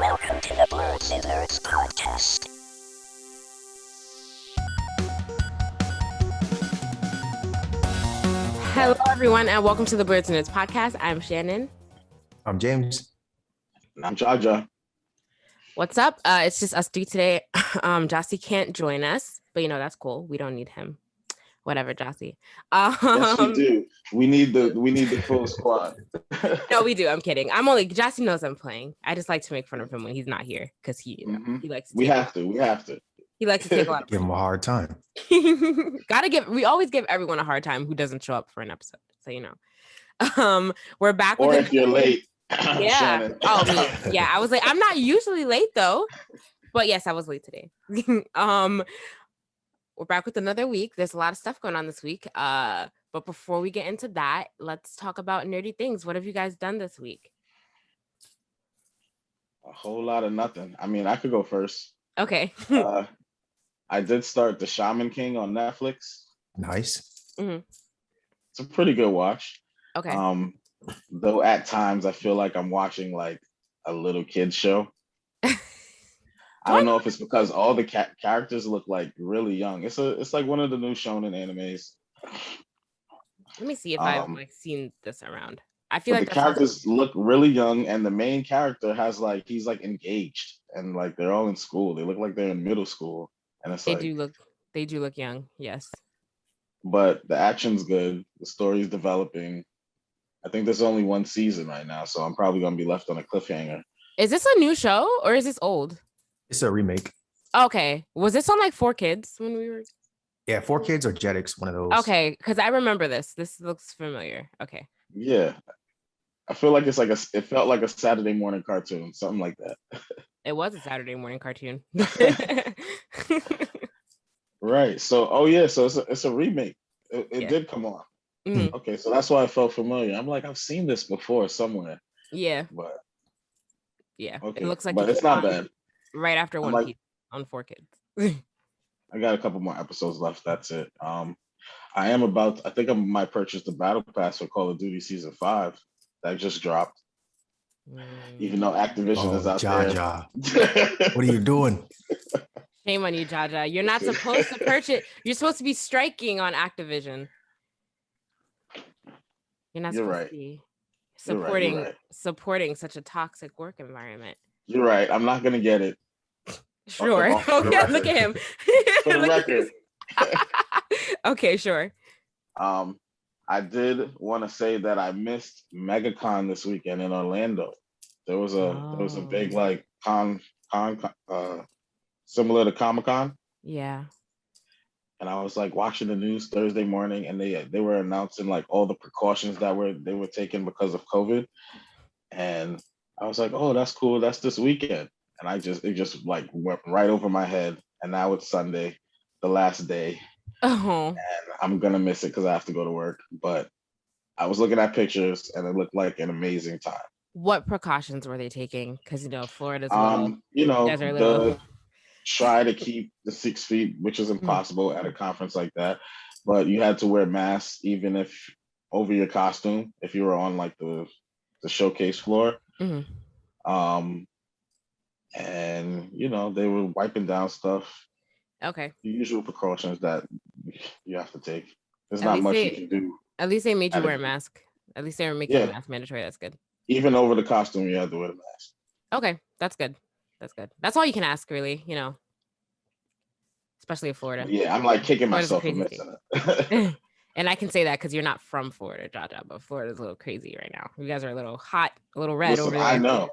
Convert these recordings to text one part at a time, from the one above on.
Welcome to the Blerdsnerds podcast. Hello, everyone, and welcome to the Blerdsnerds podcast. I'm Shannon. I'm James. And I'm Jaja. What's up? It's just us three today. Jossie can't join us, but that's cool. We don't need him. Whatever, Jossie. Yes, we do. We need the full squad. No, we do. I'm kidding. Jossie knows I'm playing. I just like to make fun of him when he's not here because he likes to. We have to. He likes to take a lot of Give him a hard time. We always give everyone a hard time who doesn't show up for an episode. So we're back. Or if you're late. Yeah. Oh, me. Yeah. I was like, I'm not usually late though, but yes, I was late today. We're back with another week. There's a lot of stuff going on this week. But before we get into that, let's talk about nerdy things. What have you guys done this week? A whole lot of nothing. I mean, I could go first. Okay. I did start The Shaman King on Netflix. Nice. Mm-hmm. It's a pretty good watch. Okay. Though at times I feel like I'm watching like a little kid show. I don't know if it's because all the characters look like really young. It's like one of the new shonen animes. Let me see if I've seen this around. I feel like the characters look really young, and the main character he's engaged, and like they're all in school. They look like they're in middle school, and it's they do look young. Yes. But the action's good. The story's developing. I think there's only one season right now, so I'm probably gonna be left on a cliffhanger. Is this a new show or is this old? It's a remake. Okay. Was this on like 4Kids when we were? Yeah, 4Kids or Jetix, one of those. Okay, because I remember this. This looks familiar. Okay. Yeah. I feel like it felt like a Saturday morning cartoon, something like that. It was a Saturday morning cartoon. Right. So, so it's a remake. It did come on. Mm-hmm. Okay, so that's why I felt familiar. I'm like, I've seen this before somewhere. Yeah. But yeah, okay. It looks like but it's not bad. Right after One Piece on 4Kids. I got a couple more episodes left. That's it. I might purchase the battle pass for Call of Duty Season 5 that just dropped. Even though Activision is out there. What are you doing? Shame on you, Jaja. You're not supposed to purchase. You're supposed to be striking on Activision. You're not supposed to be supporting such a toxic work environment. You're right. I'm not gonna get it. Sure. Okay, look at him. For the record. Okay, sure. I did want to say that I missed MegaCon this weekend in Orlando. There was a big like con similar to Comic-Con. Yeah. And I was like watching the news Thursday morning, and they were announcing like all the precautions that they were taking because of COVID. And I was like, oh, that's cool. That's this weekend. And it just like went right over my head. And now it's Sunday, the last day. Oh. And I'm gonna miss it because I have to go to work. But I was looking at pictures, and it looked like an amazing time. What precautions were they taking? Because Florida's try to keep the 6 feet, which is impossible at a conference like that. But you had to wear masks even if over your costume if you were on like the showcase floor. Mm-hmm. And they were wiping down stuff. Okay. The usual precautions that you have to take. There's not much you can do. At least they made you wear a mask. At least they were making a mask mandatory. That's good. Even over the costume, you had to wear the mask. Okay, that's good. That's good. That's all you can ask, really. Especially in Florida. Yeah, I'm like kicking myself for missing it. And I can say that because you're not from Florida, Jaja, but Florida's a little crazy right now. You guys are a little hot, a little red over there. I know.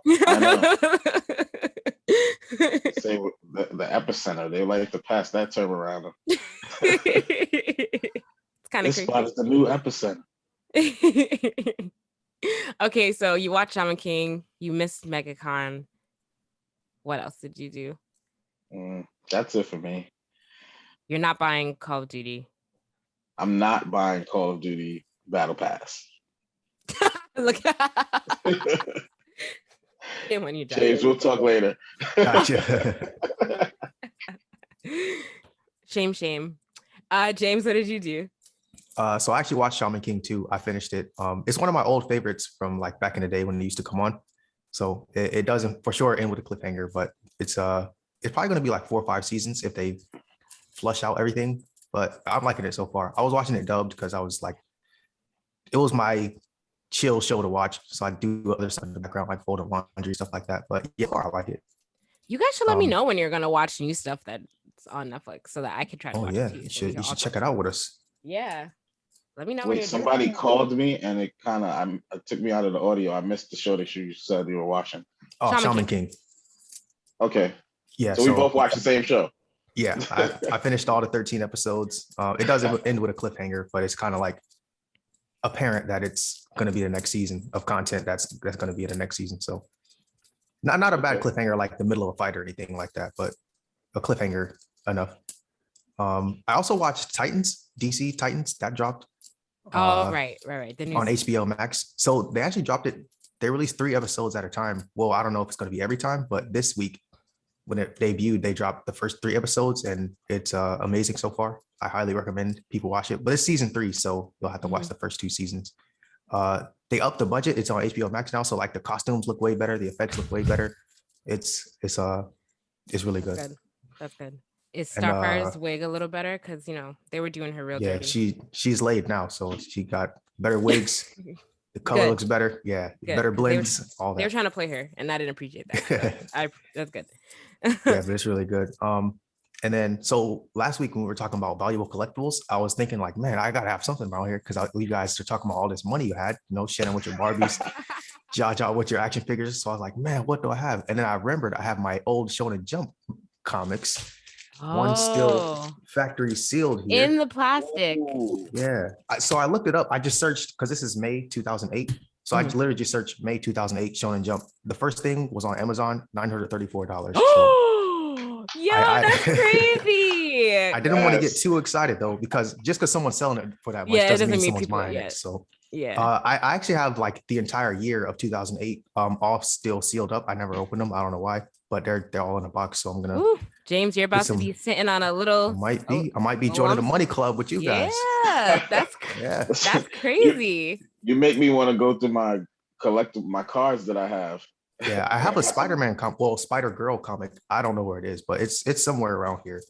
Say the epicenter. They like to pass that term around them. It's kind of crazy. This spot is the new epicenter. Okay, so you watched Shaman King. You missed MegaCon. What else did you do? That's it for me. You're not buying Call of Duty. I'm not buying Call of Duty Battle Pass. Look. Shame on you, James. We'll talk later. Gotcha. Shame. James, what did you do? So I actually watched Shaman King 2. I finished it. It's one of my old favorites from like back in the day when it used to come on. So it doesn't for sure end with a cliffhanger, but it's probably gonna be like 4 or 5 seasons if they flush out everything. But I'm liking it so far. I was watching it dubbed because I was like, it was my chill show to watch. So I do other stuff in the background, like folding laundry, stuff like that. But yeah, I like it. You guys should let me Um, know when you're gonna watch new stuff that's on Netflix so that I can try to Oh watch yeah, it too. you So we should can all check talk it out with us. Yeah. Let me know when Wait, you're doing somebody it. called me and it kind of it took me out of the audio. I missed the show that you said you were watching. Oh, Shaman Shaman King. King. Okay, Yeah, so we both watched the same show. yeah, I finished all the 13 episodes. It doesn't end with a cliffhanger, but it's kind of like apparent that it's going to be the next season of content that's going to be in the next season. So not a bad Okay. cliffhanger like the middle of a fight or anything like that, but a cliffhanger enough. I also watched Titans, DC Titans that dropped Oh, right. The on news. HBO Max. So they actually dropped it. They released 3 episodes at a time. Well, I don't know if it's going to be every time, but this week when it debuted, they dropped the first 3 episodes and it's amazing so far. I highly recommend people watch it, but it's season 3, so you'll have to watch the first 2 seasons. They upped the budget. It's on HBO Max now, so like the costumes look way better, the effects look way better. It's really good. That's good. Is And, Starfire's wig a little better? Because they were doing her real Yeah, dirty. she's laid now, so she got better wigs. The color Good. looks better. Yeah, Good, better 'cause they were- blends, all They were that. trying to play her, and I didn't appreciate that. So that's good. Yeah, but it's really good. And then so last week when we were talking about valuable collectibles, I was thinking like, man, I gotta have something around here because you guys are talking about all this money you had, Shannon with your Barbies, Jaja with your action figures. So I was like, man, what do I have? And then I remembered I have my old Shonen Jump comics. One still factory sealed here. In the plastic. Ooh. Yeah. So I looked it up. I just searched because this is May 2008. So I literally just searched May 2008 Shonen Jump. The first thing was on Amazon, $934. Yo, that's crazy. I didn't want to get too excited though, because someone's selling it for that much Yeah, it doesn't doesn't mean mean someone's people- buying yeah. it. So Yeah. I actually have like the entire year of 2008 all still sealed up. I never opened them. I don't know why, but they're all in a box. So I'm gonna. Ooh, James, you're about to be sitting on a little. I might be joining the money club with you guys. Yeah, that's crazy. You make me want to go through my my cards that I have. Yeah, I have a Spider-Man Spider-Girl comic. I don't know where it is, but it's somewhere around here.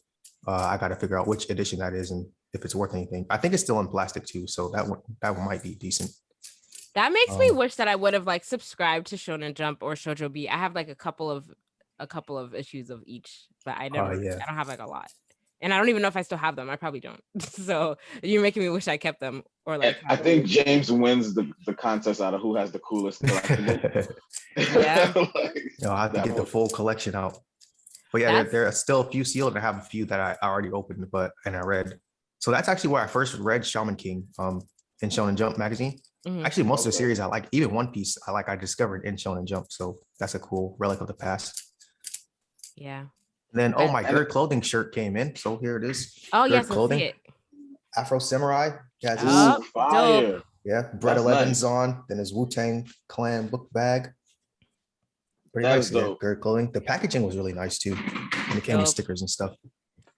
I got to figure out which edition that is and if it's worth anything. I think it's still in plastic too, so that one might be decent. That makes me wish that I would have like subscribed to Shonen Jump or Shoujo B. I have like a couple of issues of each, but I don't have like a lot. And I don't even know if I still have them. I probably don't. So you're making me wish I kept them or like. I think James wins the contest out of who has the coolest collectible. Yeah. I have to get the full collection out. But yeah, there are still a few sealed, and I have a few that I already opened, and I read. So that's actually where I first read Shaman King in Shonen Jump magazine. Actually, most of the series I like, even One Piece, I discovered in Shonen Jump. So that's a cool relic of the past. Yeah. And then my Gerd clothing shirt came in. So here it is. Oh, Gerd yes, clothing. See it. Afro Samurai. Yeah, fire. Dope. Yeah, Brett Eleven's nice. on. Then his Wu-Tang Clan book bag. Pretty That nice. is dope. Gerd clothing. The packaging was really nice too. And it came with stickers and stuff.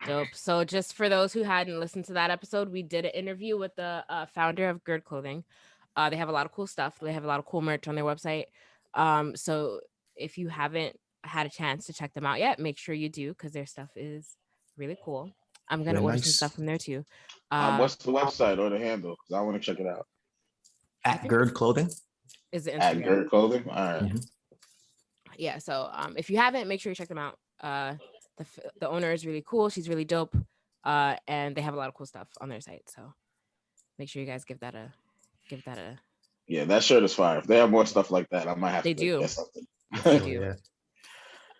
Dope. So just for those who hadn't listened to that episode, we did an interview with the founder of Gerd Clothing. They have a lot of cool stuff. They have a lot of cool merch on their website. So if you haven't had a chance to check them out yet, make sure you do because their stuff is really cool. I'm gonna order some stuff from there too. What's the website or the handle? Because I want to check it out. At Gerd Clothing. Is the Instagram. At Gerd Clothing. All right. Mm-hmm. Yeah. So if you haven't, make sure you check them out. The owner is really cool. She's really dope. And they have a lot of cool stuff on their site. So make sure you guys give that a. Yeah, that shirt is fire. If they have more stuff like that, I might have to get something. They do. Yeah.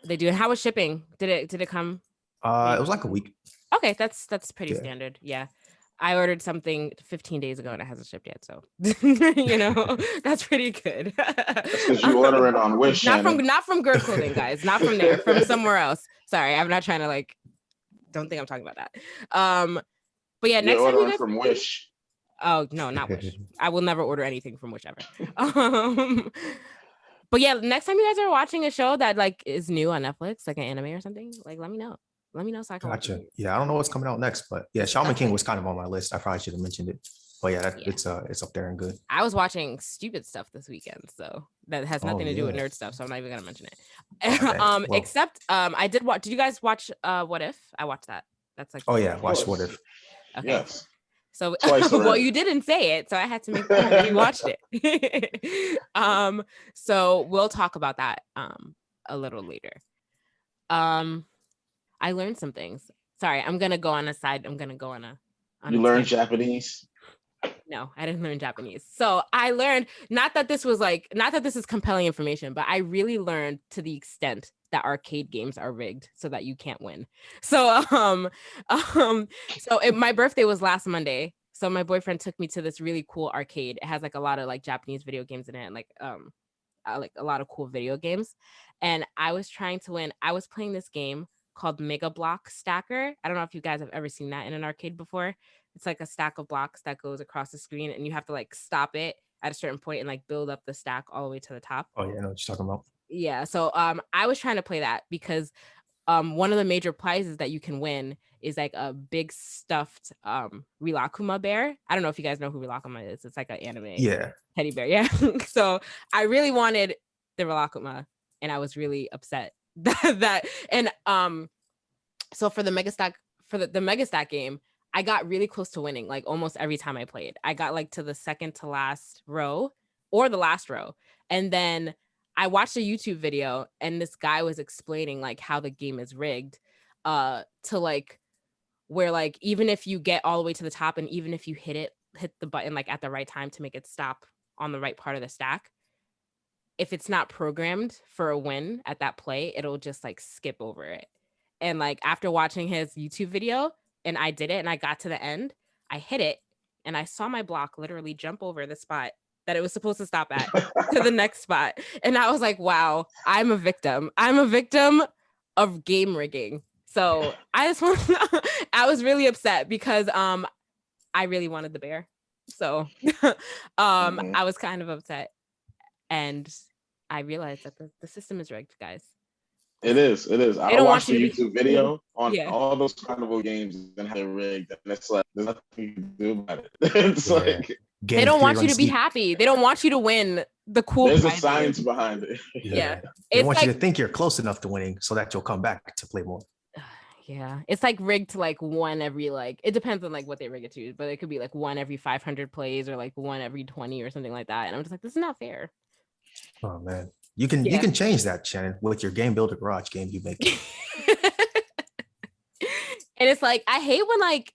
They do. And how was shipping? Did it come? It was like a week. Okay, that's pretty standard. Yeah. I ordered something 15 days ago and it hasn't shipped yet. So that's pretty good. Because you order it on Wish. Not from Gerd Clothing, guys. Not from there. From somewhere else. Sorry, I'm not trying to don't think I'm talking about that. But yeah, next time you guys from Wish. Oh no, not Wish. I will never order anything from whichever. But yeah, next time you guys are watching a show that is new on Netflix, like an anime or something, let me know. Let me know so I can watch it. Yeah, I don't know what's coming out next, but yeah, Shaman King was kind of on my list. I probably should have mentioned it. Oh yeah, Yeah. it's up there and good. I was watching stupid stuff this weekend, so that has nothing to do with yeah. nerd stuff. So I'm not even gonna mention it. Oh, dang. Well, Except I did watch. Did you guys watch What If? I watched that. That's like oh yeah, Of watch What course. If. okay. Yes. So Twice well, already. you didn't say it, so I had to make sure you watched it. So we'll talk about that a little later. I learned some things. Sorry, I'm gonna go on a side. I'm gonna go on a. You a learned tangent. Japanese? No, I didn't learn Japanese. So I learned not that this is compelling information, but I really learned to the extent that arcade games are rigged so that you can't win. So my birthday was last Monday. So my boyfriend took me to this really cool arcade. It has like a lot of like Japanese video games in it, and like a lot of cool video games. And I was trying to win. I was playing this game called Mega Block Stacker. I don't know if you guys have ever seen that in an arcade before. It's like a stack of blocks that goes across the screen, and you have to like stop it at a certain point and like build up the stack all the way to the top. Oh yeah, I know what you're talking about. Yeah. So I was trying to play that because one of the major prizes that you can win is like a big stuffed Rilakuma bear. I don't know if you guys know who Rilakuma is. It's like an anime Yeah. teddy bear. Yeah. So I really wanted the Rilakuma, and I was really upset that and so for the Mega Stack the Mega Stack game, I got really close to winning like almost every time I played. I got like to the second to last row or the last row. And then I watched a YouTube video, and this guy was explaining like how the game is rigged to like where like even if you get all the way to the top and even if you hit the button like at the right time to make it stop on the right part of the stack, if it's not programmed for a win at that play, it'll just like skip over it. And like after watching his YouTube video, and I did it and I got to the end, I hit it and I saw my block literally jump over the spot that it was supposed to stop at to the next spot. And I was like, wow, I'm a victim. I'm a victim of game rigging. So I just want I was really upset because I really wanted the bear. So I was kind of upset. And I realized that the system is rigged, guys. It is. I don't watched want the you to YouTube video on Yeah. all those carnival games and how they're rigged, and it's like there's nothing you can do about it. It's Yeah. like Game They don't theory want you runs to be deep. happy. They don't want you to win the cool there's a prizes. science behind it. Yeah. They It's want you like to think you're close enough to winning so that you'll come back to play more. yeah, it's like rigged to like one every like it depends on like what they rig it to, but it could be like one every 500 plays or like one every 20 or something like that. And I'm just like, this is not fair. Oh man. You can Yeah. change that, Shannon, with your Game Builder Garage game you make. And it's like I hate when like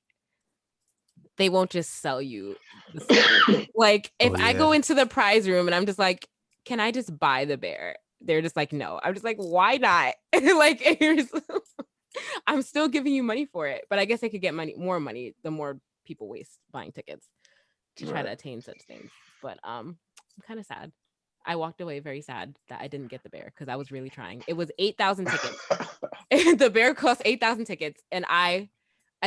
they won't just sell you the stuff. Like if I go into the prize room and I'm just like, can I just buy the bear? They're just like, no. I'm just like, why not? Like I'm still giving you money for it, but I guess I could get more money the more people waste buying tickets to try to attain such things. But I'm kind of sad. I walked away very sad that I didn't get the bear because I was really trying. It was 8,000 tickets. The bear cost 8,000 tickets, and I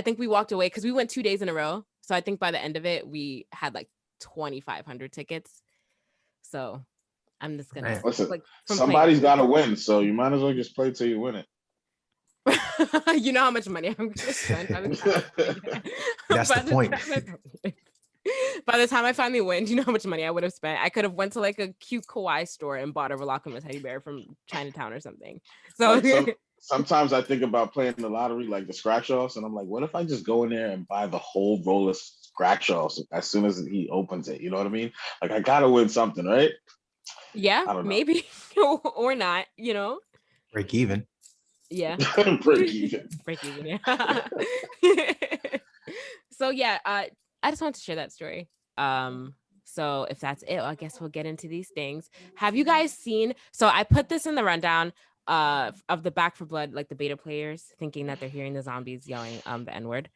think we walked away because we went 2 days in a row. So I think by the end of it, we had like 2,500 tickets. So I'm just gonna Listen, like somebody's got to win, so you might as well just play till you win it. You know how much money I'm going to spend by the time That's the point. By the time I finally win, do you know how much money I would have spent? I could have went to like a cute kawaii store and bought a Rilakuma teddy bear from Chinatown or something. So like sometimes I think about playing the lottery, like the scratch offs, and I'm like, what if I just go in there and buy the whole roll of scratch offs as soon as he opens it? You know what I mean? Like I gotta win something, right? Yeah, maybe or not. You know, break even. Yeah, break even. Break even. Yeah. So yeah, I just wanted to share that story. So if that's it, I guess we'll get into these things. Have you guys seen? So I put this in the rundown of the Back for Blood, like the beta players thinking that they're hearing the zombies yelling the N-word.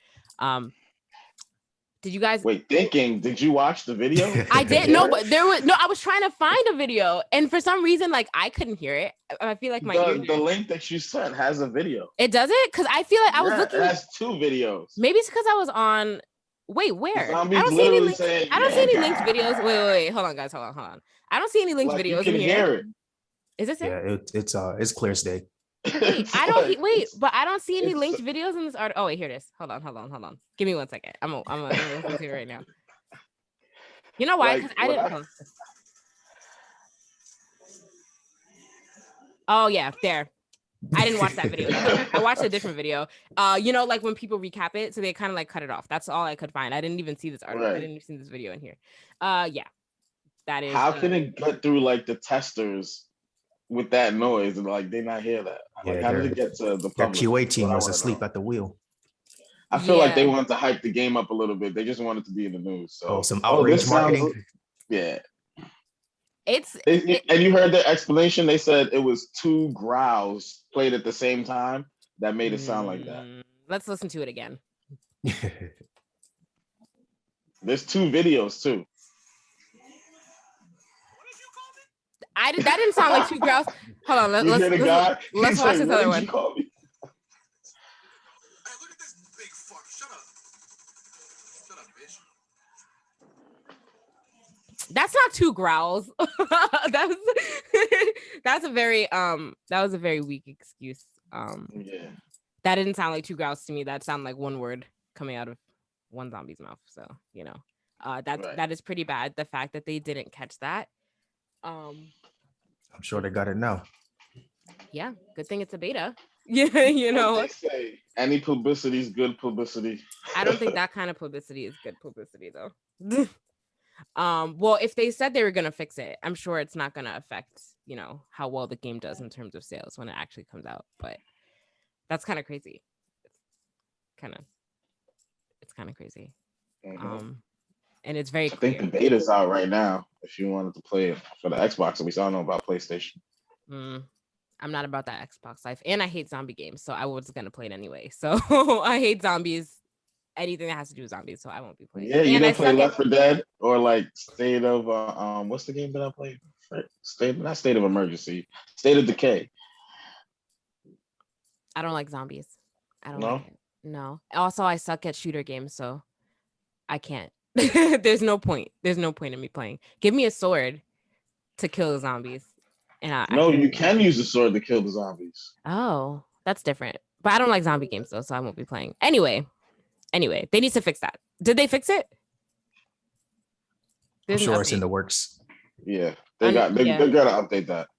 Did you guys did you watch the video? I did. No, but I was trying to find a video, and for some reason, like I couldn't hear it. I feel like the link that you sent has a video. It does it? Because I feel like I was looking. It has 2 videos. Maybe it's because I was on. Wait, where? I don't see any links. I don't see any linked videos. Wait. Hold on, guys. Hold on. I don't see any linked videos. You can hear it. Is this it? Yeah, it's clear as day. Wait, but I don't see any linked videos in this article. Oh wait, here it is. Hold on. Give me 1 second. I'm gonna listen to it right now. You know why? Like, Because I didn't. Oh yeah, there. I didn't watch that video. I watched a different video. You know, like when people recap it, so they kind of like cut it off. That's all I could find. I didn't even see this article. I Right. didn't even see this video in here. Yeah, that is. How can it get through like the testers with that noise and like they not hear that? Like, Yeah, how did their it get to the their public? QA That's what team I was wanna asleep know. at the wheel. I feel like they Yeah. wanted to hype the game up a little bit. They just wanted to be in the news. So, Oh, some this outrage sounds, marketing. yeah. It's And you heard the explanation. They said it was two growls played at the same time that made it sound like that. Let's listen to it again. There's two videos too. That didn't sound like two growls. Hold on, You hear the guy? let's He's watch like, this "What other did one. you call me?" Hey, look at this big fuck. Shut up. Shut up, bitch. That's not two growls. That's a very that was a very weak excuse. Yeah. That didn't sound like two growls to me. That sounded like one word coming out of one zombie's mouth. So, you know, that is pretty bad. The fact that they didn't catch that. I'm sure they got it now. Yeah, good thing it's a beta. Yeah, you know. They say any publicity is good publicity. I don't think that kind of publicity is good publicity though. Well, if they said they were gonna fix it, I'm sure it's not gonna affect, you know, how well the game does in terms of sales when it actually comes out. But that's kind of crazy. It's kind of crazy. Mhm. And it's very I think clear. the beta's out right now. If you wanted to play it for the Xbox, at least I don't know about PlayStation. I'm not about that Xbox life, and I hate zombie games, so I was gonna play it anyway. So I hate zombies, anything that has to do with zombies, so I won't be playing. Yeah, you And I didn't play suck Left 4 Dead or like State of what's the game that I played? Not State of Emergency, State of Decay. I don't like zombies. I don't No? like it. No. Also, I suck at shooter games, so I can't. There's no point. There's no point in me playing. Give me a sword to kill the zombies. And I No, can... you can use the sword to kill the zombies. Oh, that's different. But I don't like zombie games though, so I won't be playing. Anyway, they need to fix that. Did they fix it? I'm There's an sure it's in update. the works. Yeah, they gotta update that.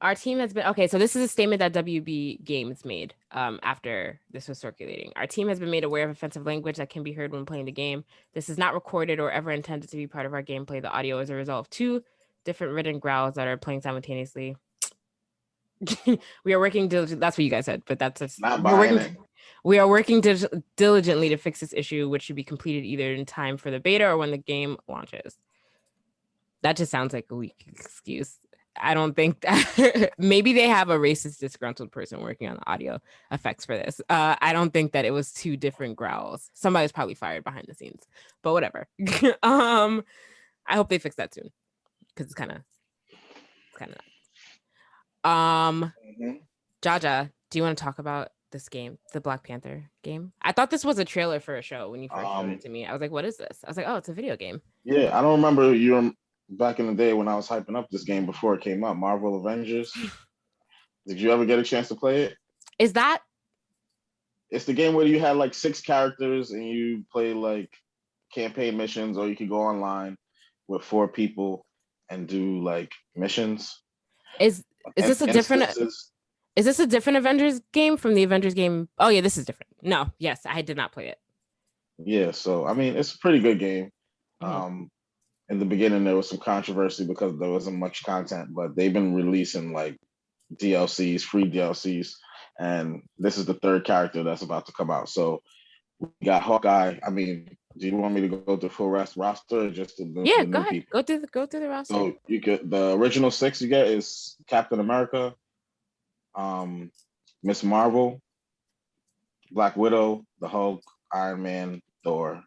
Our team has been okay. So this is a statement that WB Games made after this was circulating. Our team has been made aware of offensive language that can be heard when playing the game. This is not recorded or ever intended to be part of our gameplay. The audio is a result of two different written growls that are playing simultaneously. We are working diligently. That's what you guys said, but that's just Not buying it. We are working diligently to fix this issue, which should be completed either in time for the beta or when the game launches. That just sounds like a weak excuse. I don't think that maybe they have a racist, disgruntled person working on the audio effects for this. I don't think that it was two different growls. Somebody's probably fired behind the scenes, but whatever. I hope they fix that soon because it's kind of Jaja, do you want to talk about this game, the Black Panther game? I thought this was a trailer for a show when you first showed it to me. I was like, what is this? I was like, oh, it's a video game. Yeah, I don't remember you back in the day when I was hyping up this game before it came out, Marvel Avengers. Did you ever get a chance to play it? Is that? It's the game where you had like 6 characters and you play like campaign missions, or you could go online with 4 people and do like missions. Is this a different? Is this a different Avengers game from the Avengers game? Oh yeah, this is different. No, yes, I did not play it. Yeah, so I mean, it's a pretty good game. In the beginning, there was some controversy because there wasn't much content, but they've been releasing like DLCs, free DLCs, and this is the 3rd character that's about to come out. So we got Hawkeye. I mean, do you want me to go through full roster or just the Yeah, the go new ahead. people? Go through the roster. So you get the original 6 you get is Captain America, Miss Marvel, Black Widow, the Hulk, Iron Man, Thor.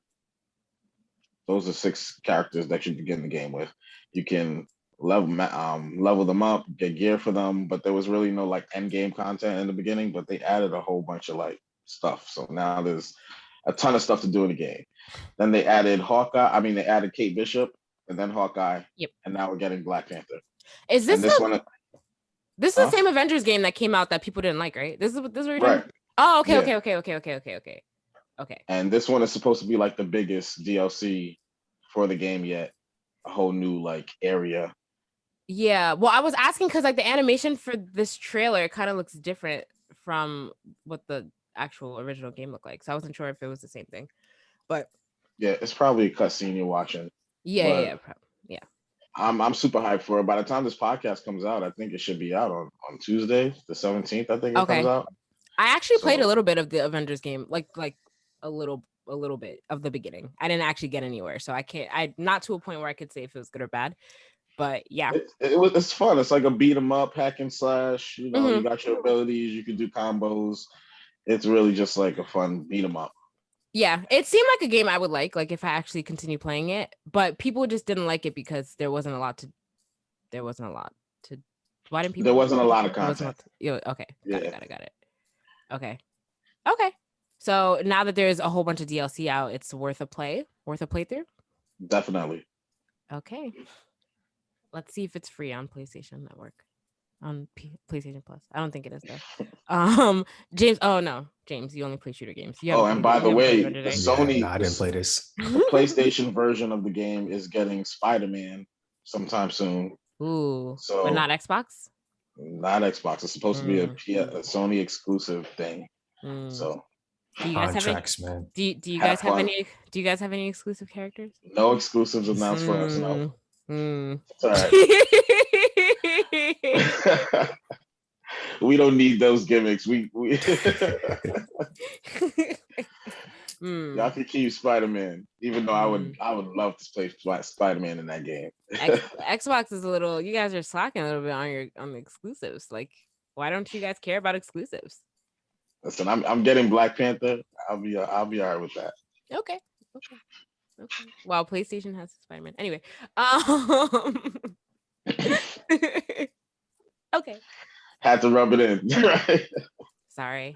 Those are 6 characters that you begin the game with. You can level them up, get gear for them, but there was really no like end game content in the beginning, but they added a whole bunch of like stuff. So now there's a ton of stuff to do in the game. Then they added they added Kate Bishop and then Hawkeye. Yep. And now we're getting Black Panther. Is this one? This is the same Avengers game that came out that people didn't like, right? This is what you're right. doing? Oh, okay, Yeah. okay. And this one is supposed to be like the biggest DLC for the game yet. A whole new like area. Yeah, well, I was asking because like the animation for this trailer kind of looks different from what the actual original game looked like, so I wasn't sure if it was the same thing. But Yeah, it's probably a cutscene you're watching. yeah, But yeah. I'm super hyped for it. By the time this podcast comes out, I think it should be out on Tuesday, the 17th. I think it Okay. comes out. I actually played a So- little bit of the Avengers game, like a little bit of the beginning. I didn't actually get anywhere, so I not to a point where I could say if it was good or bad. But yeah, It's fun. It's like a beat 'em up, hack and slash. You know, Mhm. you got your abilities. You can do combos. It's really just like a fun beat 'em up. yeah, it seemed like a game I would like if I actually continue playing it. But people just didn't like it because there wasn't a lot to. Why didn't people? There wasn't a lot of There wasn't a content. lot okay, Yeah. got it. Okay. So now that there's a whole bunch of DLC out, it's worth a playthrough. Definitely. Okay. Let's see if it's free on PlayStation Network, on PlayStation Plus. I don't think it is though. James. Oh no, James, you only play shooter games. You Oh, haven't and played- by you the haven't played way, Red Dead, the right? Sony, I didn't play this. the PlayStation version of the game is getting Spider-Man sometime soon. Ooh, So- but not Xbox. Not Xbox. It's supposed to be a Sony exclusive thing. Mm. So Do you guys have any? Contracts, man. Do you Have guys have fun. any? Do you guys have any exclusive characters? no exclusives announced for us. No. Mm. It's all right. We don't need those gimmicks. We Mm. y'all can keep Spider-Man, even though I would love to play Spider-Man in that game. Xbox is a little. You guys are slacking a little bit on the exclusives. Like, why don't you guys care about exclusives? Listen, I'm getting Black Panther. I'll be all right with that. Okay. Well, PlayStation has Spider-Man. Anyway, okay. Had to rub it in. Right? Sorry.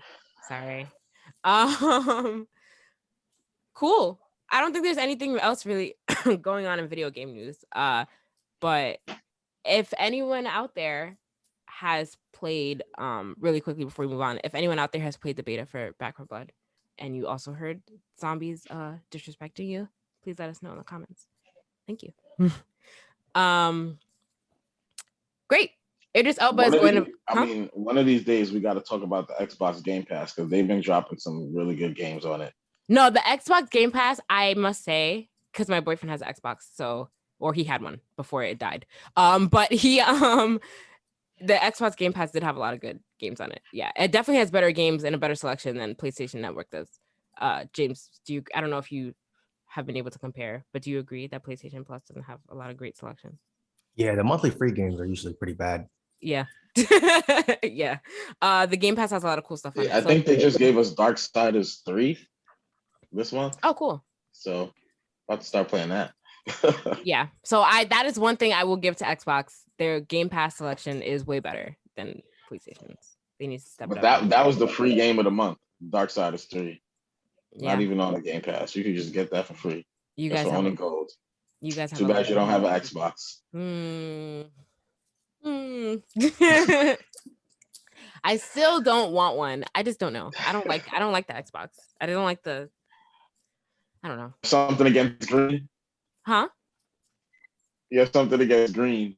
Cool. I don't think there's anything else really going on in video game news. But if anyone out there has played, really quickly before we move on, if anyone out there has played the beta for Back 4 Blood, and you also heard zombies disrespecting you, please let us know in the comments. Thank you. Great. Idris Elba is going to. I mean, one of these days we got to talk about the Xbox Game Pass because they've been dropping some really good games on it. No, the Xbox Game Pass, I must say, because my boyfriend has an Xbox, or he had one before it died. But the Xbox Game Pass did have a lot of good games on it. Yeah, it definitely has better games and a better selection than PlayStation Network does. James, I don't know if you have been able to compare, but do you agree that PlayStation Plus doesn't have a lot of great selection? Yeah, the monthly free games are usually pretty bad. Yeah. Yeah. The Game Pass has a lot of cool stuff on it. I think they just gave us Darksiders 3 this month. Oh, cool. So about to start playing that. Yeah. So that is one thing I will give to Xbox. Their Game Pass selection is way better than PlayStation's. They need to step But it up. that was the free game of the month, Darksiders 3. Yeah. Not even on the Game Pass. You can just get that for free. You It's guys for have only gold. You guys have Too bad you don't have an Xbox. I still don't want one. I just don't know. I don't like the Xbox. I don't like I don't know. Something against green? Huh? You have something against green.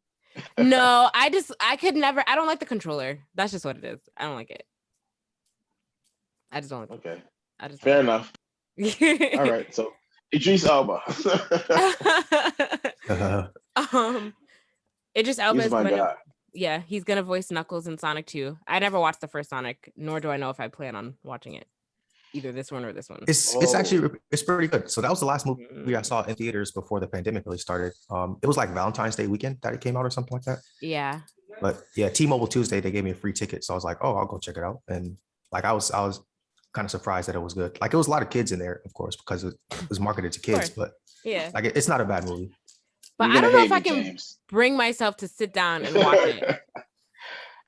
No, I don't like the controller. That's just what it is. I don't like it. I just don't like it. Okay. I just Fair enough. All right. So Idris Elba. Idris Elba He's my guy. Yeah, he's gonna voice Knuckles in Sonic 2. I never watched the first Sonic, nor do I know if I plan on watching it. Either this one or this one. It's pretty good. So that was the last movie I saw in theaters before the pandemic really started. It was like Valentine's Day weekend that it came out or something like that. Yeah. But yeah, T-Mobile Tuesday, they gave me a free ticket. So I was like, oh, I'll go check it out. And like I was kind of surprised that it was good. Like it was a lot of kids in there, of course, because it was marketed to kids, but yeah, like it's not a bad movie. But I don't know if I can bring myself to sit down and watch it.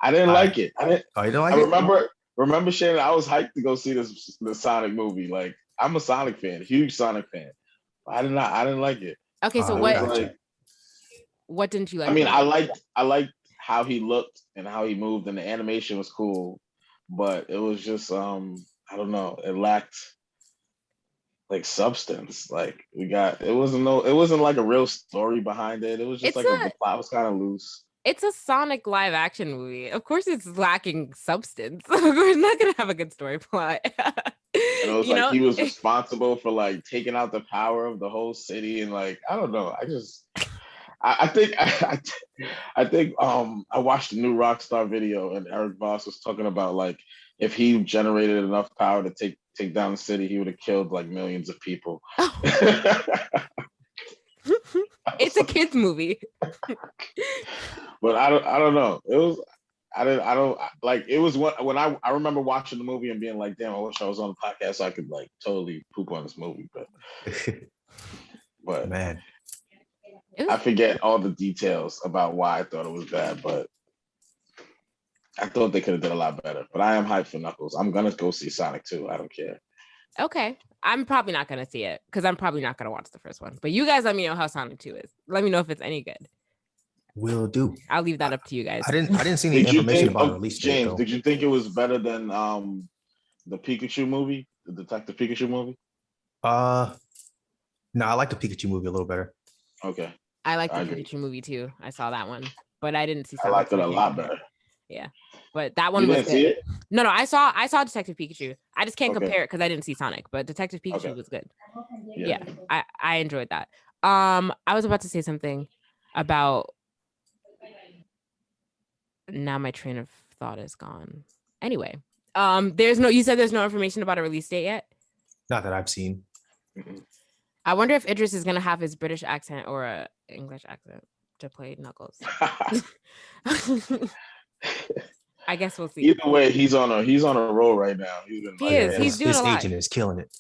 I didn't like it. Oh, you don't like it? Remember, Shannon, I was hyped to go see the Sonic movie. Like, I'm a Sonic fan, huge Sonic fan. I didn't like it. Okay, so what didn't you like? I mean, I liked how he looked and how he moved, and the animation was cool, but it was just I don't know, it lacked like substance. Like it wasn't like a real story behind it. It was just It's like the plot was kind of loose. It's a Sonic live action movie. Of course, it's lacking substance. We're not gonna have a good story plot. And it was You like know, he was responsible for like taking out the power of the whole city, and like I don't know. I think I think I watched a new Rockstar video, and Eric Voss was talking about like if he generated enough power to take down the city, he would have killed like millions of people. it's a kids movie. But I don't know. It was I don't like it was when I remember watching the movie and being like, damn, I wish I was on the podcast so I could like totally poop on this movie, but Man, I forget all the details about why I thought it was bad, but I thought they could have done a lot better. But I am hyped for Knuckles. I'm gonna go see Sonic 2. I don't care. Okay. I'm probably not gonna see it because I'm probably not gonna watch the first one. But you guys let me know how Sonic 2 is. Let me know if it's any good. will do. I'll leave that up to you guys. I didn't see any information about a release date James, though. did you think it was better than the Pikachu movie, the Detective Pikachu movie? No, I like the Pikachu movie a little better. Okay. I like the agree. Pikachu movie too. I saw that one, but I didn't see I Sonic. liked it a lot better. Yeah, but that one You was didn't good. see it? No, I saw Detective Pikachu. I just can't Okay. compare it because I didn't see Sonic, but Detective Pikachu Okay. was good. Yeah. Yeah, I enjoyed that. I was about to say something about. Now my train of thought is gone. Anyway, you said there's no information about a release date yet? Not that I've seen. Mhm. I wonder if Idris is gonna have his British accent or a English accent to play Knuckles. I guess we'll see. Either way, he's on a roll right now. He's been He is. He's doing his a lot. agent is killing it.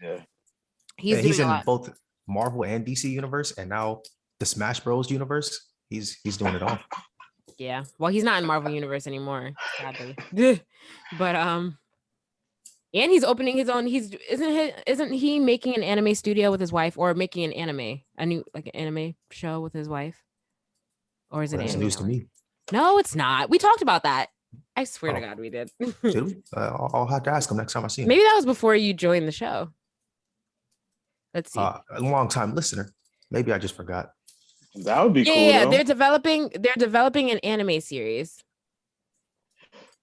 Yeah. He's doing a in lot. both Marvel and DC universe, and now the Smash Bros universe. He's doing it all. Yeah. Well, he's not in Marvel Universe anymore, sadly. But and he's opening his own. Isn't he making an anime studio with his wife, or making a new like an anime show with his wife? Or is it That's anime news to network? me. No, it's not. We talked about that. I swear to Oh. God, we did. Did we? I'll have to ask him next time I see him. Maybe that was before you joined the show. Let's see. A long time listener. Maybe I just forgot. That would be cool. Yeah, though. they're developing an anime series.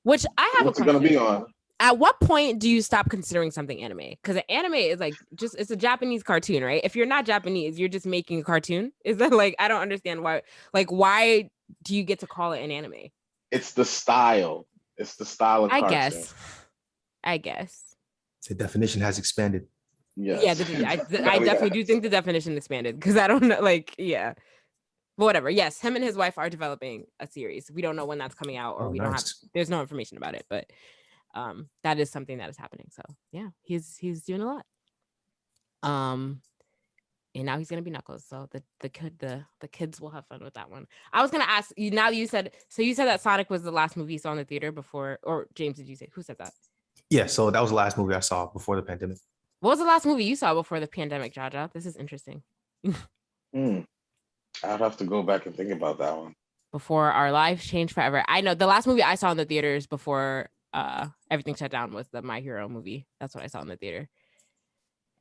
Which I have What's a it gonna question. be on? At what point do you stop considering something anime? Because an anime is like it's a Japanese cartoon, right? If you're not Japanese, you're just making a cartoon. Is that like I don't understand why? Like, why do you get to call it an anime? It's the style. It's the style of cartoon. I guess. The definition has expanded. Yes. Yeah, I definitely do think the definition expanded because I don't know, like, yeah. But whatever. Yes, him and his wife are developing a series. We don't know when that's coming out, or there's no information about it, but that is something that is happening. So yeah, he's doing a lot. And now he's gonna be Knuckles. So the kids will have fun with that one. I was gonna ask you now. You said that Sonic was the last movie you saw in the theater before, or James, did you say who said that? Yeah, so that was the last movie I saw before the pandemic. What was the last movie you saw before the pandemic, Jaja? This is interesting. I'd have to go back and think about that one. Before our lives changed forever. I know the last movie I saw in the theaters before everything shut down was the My Hero movie. That's what I saw in the theater.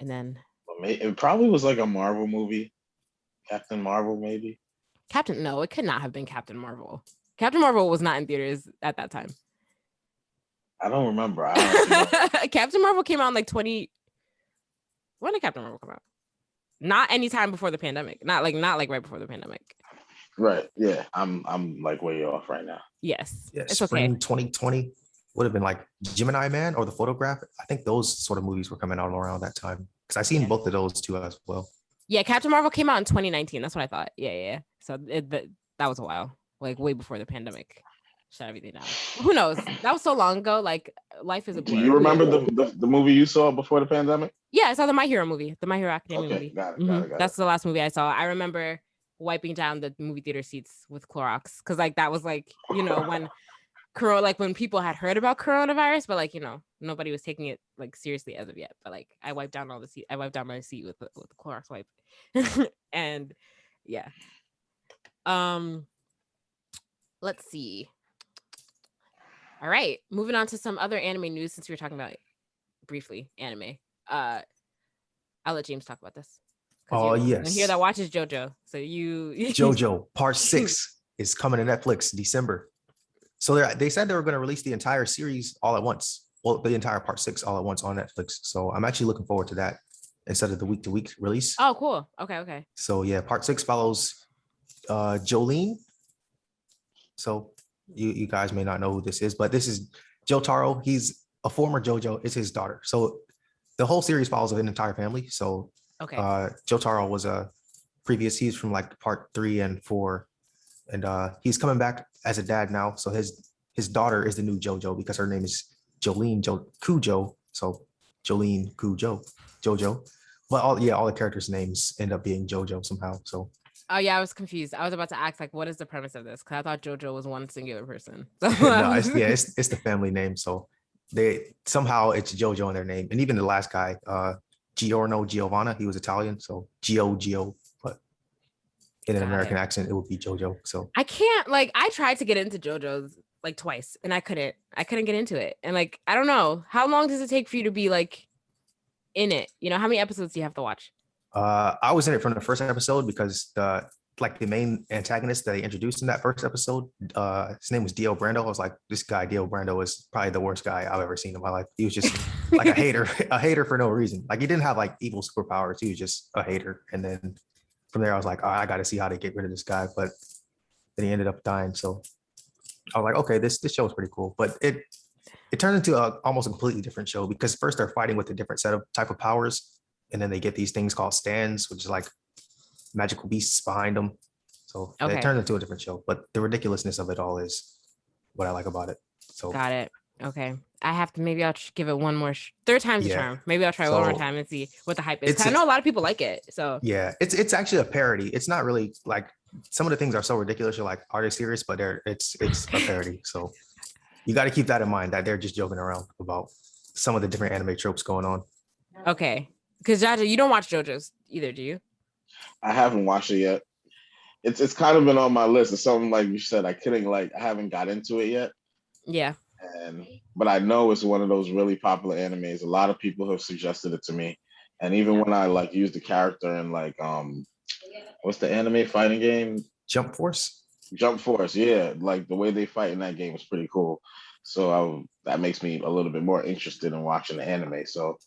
And then It probably was like a Marvel movie. Captain Marvel, maybe. No, it could not have been Captain Marvel. Captain Marvel was not in theaters at that time. I don't remember. Captain Marvel came out in like 20. When did Captain Marvel come out? Not any time before the pandemic. Not like right before the pandemic. Right. Yeah. I'm like way off right now. Yes. Yeah, it's spring okay. 2020 would have been like Gemini Man or The Photograph. I think those sort of movies were coming out around that time because I seen both of those too as well. Yeah, Captain Marvel came out in 2019. That's what I thought. Yeah. So that was a while, like way before the pandemic shut everything down. Who knows? That was so long ago. Like life is a blur. Do you remember the movie you saw before the pandemic? Yeah, I saw the My Hero movie, the My Hero Academia movie. Got it. That's the last movie I saw. I remember wiping down the movie theater seats with Clorox because like that was like when people had heard about coronavirus, but like nobody was taking it like seriously as of yet. But like I wiped down my seat with the Clorox wipe, and yeah. Let's see. All right, moving on to some other anime news since we were talking about briefly anime. I'll let James talk about this. Oh, And yes. here that watches JoJo. So you JoJo Part 6 is coming to Netflix December. So they said they were going to release the entire series all at once. Well, the entire Part 6 all at once on Netflix. So I'm actually looking forward to that instead of the week-to-week release. Oh, cool. Okay. So yeah, Part 6 follows Jolene. So you guys may not know who this is, but this is Jotaro. He's a former JoJo. It's his daughter. So the whole series follows an entire family. So Okay. Jotaro was he's from like Part 3 and 4, and he's coming back as a dad now. So his daughter is the new JoJo because her name is Jolene Kujo. So Jolene Kujo, JoJo. But all the characters' names end up being JoJo somehow. So Oh yeah, I was confused. I was about to ask like, what is the premise of this? Because I thought JoJo was one singular person. So no, it's the family name. So they somehow it's JoJo in their name, and even the last guy, Giovanna, he was Italian, so Gio, but in an American accent, it would be JoJo. So I can't I tried to get into JoJo's like twice, and I couldn't get into it. And like I don't know, how long does it take for you to be like in it? You know, how many episodes do you have to watch? I was in it from the first episode because the main antagonist that they introduced in that first episode, his name was Dio Brando. I was like, this guy Dio Brando is probably the worst guy I've ever seen in my life. He was just like a hater for no reason. Like he didn't have like evil superpowers. He was just a hater. And then from there, I was like, I got to see how to get rid of this guy. But then he ended up dying. So I was like, okay, this show is pretty cool. But it turned into almost a completely different show because first they're fighting with a different set of type of powers. And then they get these things called stands, which is like magical beasts behind them. So it turned into a different show. But the ridiculousness of it all is what I like about it. So got it. Okay. I have to, maybe I'll give it one more, third time's the charm. Maybe I'll try one more time and see what the hype is. 'Cause I know a lot of people like it. So yeah, it's actually a parody. It's not really like, some of the things are so ridiculous. You're like, are they serious? But it's a parody. So you got to keep that in mind that they're just joking around about some of the different anime tropes going on. Okay. Because Jaja, you don't watch JoJo's either, do you? I haven't watched it yet. It's kind of been on my list. It's something like you said, I haven't got into it yet. Yeah. But I know it's one of those really popular animes. A lot of people have suggested it to me. And even when I like use the character in like what's the anime fighting game? Jump Force, yeah. Like the way they fight in that game is pretty cool. So that makes me a little bit more interested in watching the anime. So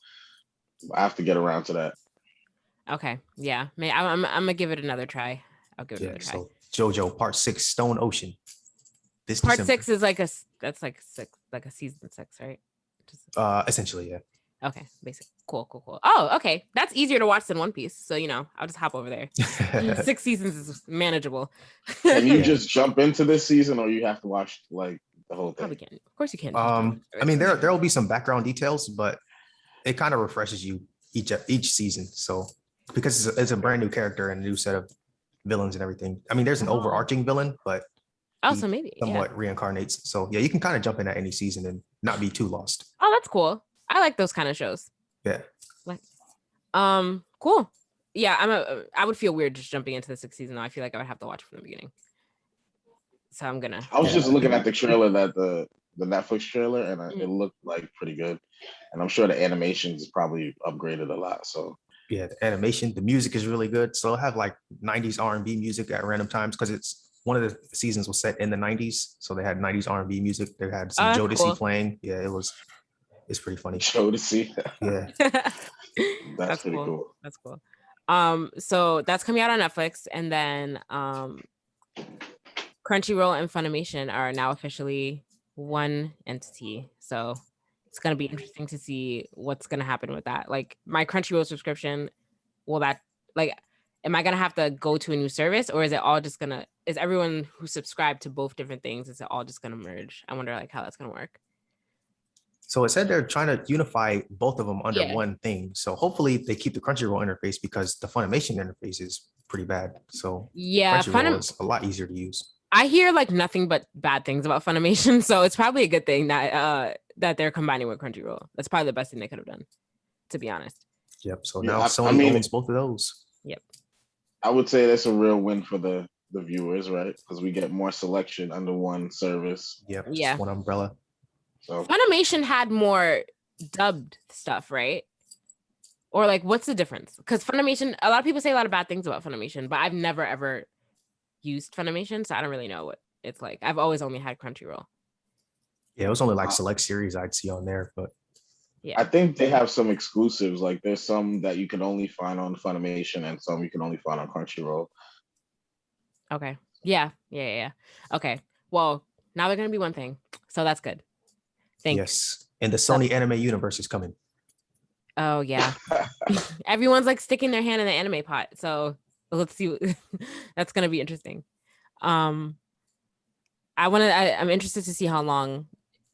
I have to get around to that. Okay. Yeah. I'm gonna give it another try. I'll give it another try. So JoJo Part 6, Stone Ocean. This Part December. 6 is like a season 6, right? Essentially, yeah. Okay, basic. Cool. Oh, okay. That's easier to watch than One Piece. So, I'll just hop over there. 6 seasons is manageable. Can you just jump into this season, or you have to watch like the whole thing? Probably can. Of course you can. I mean, there will be some background details, but it kind of refreshes you each season. So because it's a brand new character and a new set of villains and everything. I mean, there's an overarching villain, but so maybe somewhat reincarnates. So yeah, you can kind of jump in at any season and not be too lost. Oh, that's cool. I like those kind of shows. Yeah. Cool. Yeah, I would feel weird just jumping into the 6th season though. I feel like I would have to watch from the beginning. So I'm gonna. I was just looking at the trailer, that the Netflix trailer, and it looked like pretty good. And I'm sure the animation is probably upgraded a lot. So yeah, the animation, the music is really good. So it'll have like 90s R&B music at random times because it's one of the seasons was set in the 90s. So they had 90s R&B music. They had some Jodeci playing. Yeah, it's pretty funny. Jodeci. Yeah. That's pretty cool. That's cool. So that's coming out on Netflix, and then Crunchyroll and Funimation are now officially one entity. So it's going to be interesting to see what's going to happen with that. Like my Crunchyroll subscription, am I going to have to go to a new service, or is it all just is everyone who subscribed to both different things, is it all just going to merge? I wonder how that's going to work. So it said they're trying to unify both of them under one thing. So hopefully they keep the Crunchyroll interface because the Funimation interface is pretty bad. So yeah, Crunchyroll is a lot easier to use. I hear like nothing but bad things about Funimation, so it's probably a good thing that they're combining with Crunchyroll. That's probably the best thing they could have done, to be honest. Yep. So now Sony owns both of those. Yep. I would say that's a real win for the viewers, right? Because we get more selection under one service. Yep. Yeah. One umbrella. So Funimation had more dubbed stuff, right? Or like, what's the difference? Because Funimation, a lot of people say a lot of bad things about Funimation, but I've never ever used Funimation, so I don't really know what it's like. I've always only had Crunchyroll. Yeah, it was only like select series I'd see on there, but Yeah. I think they have some exclusives. Like there's some that you can only find on Funimation and some you can only find on Crunchyroll. Okay. Yeah. Okay. Well, now they're gonna be one thing, so that's good. yes. And the Sony anime universe is coming. Oh yeah. Everyone's like sticking their hand in the anime pot, so let's see. That's gonna be interesting. I'm interested to see how long,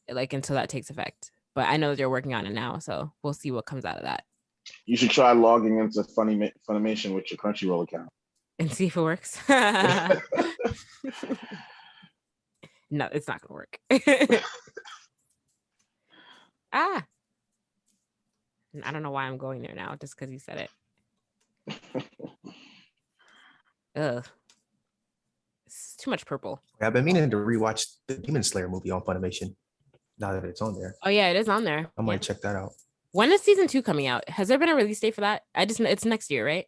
like, until that takes effect. But I know they're working on it now, so we'll see what comes out of that You should try logging into Funimation with your Crunchyroll account. and see if it works. No, it's not gonna work. Ah, I don't know why I'm going there now, just because you said it. Ugh, it's too much purple. Yeah, I've been meaning to rewatch the Demon Slayer movie on Funimation. Now that it's on there, Oh yeah, it is on there. I might Yeah. check that out. When is season 2 coming out? Has there been a release date for that? It's next year, right?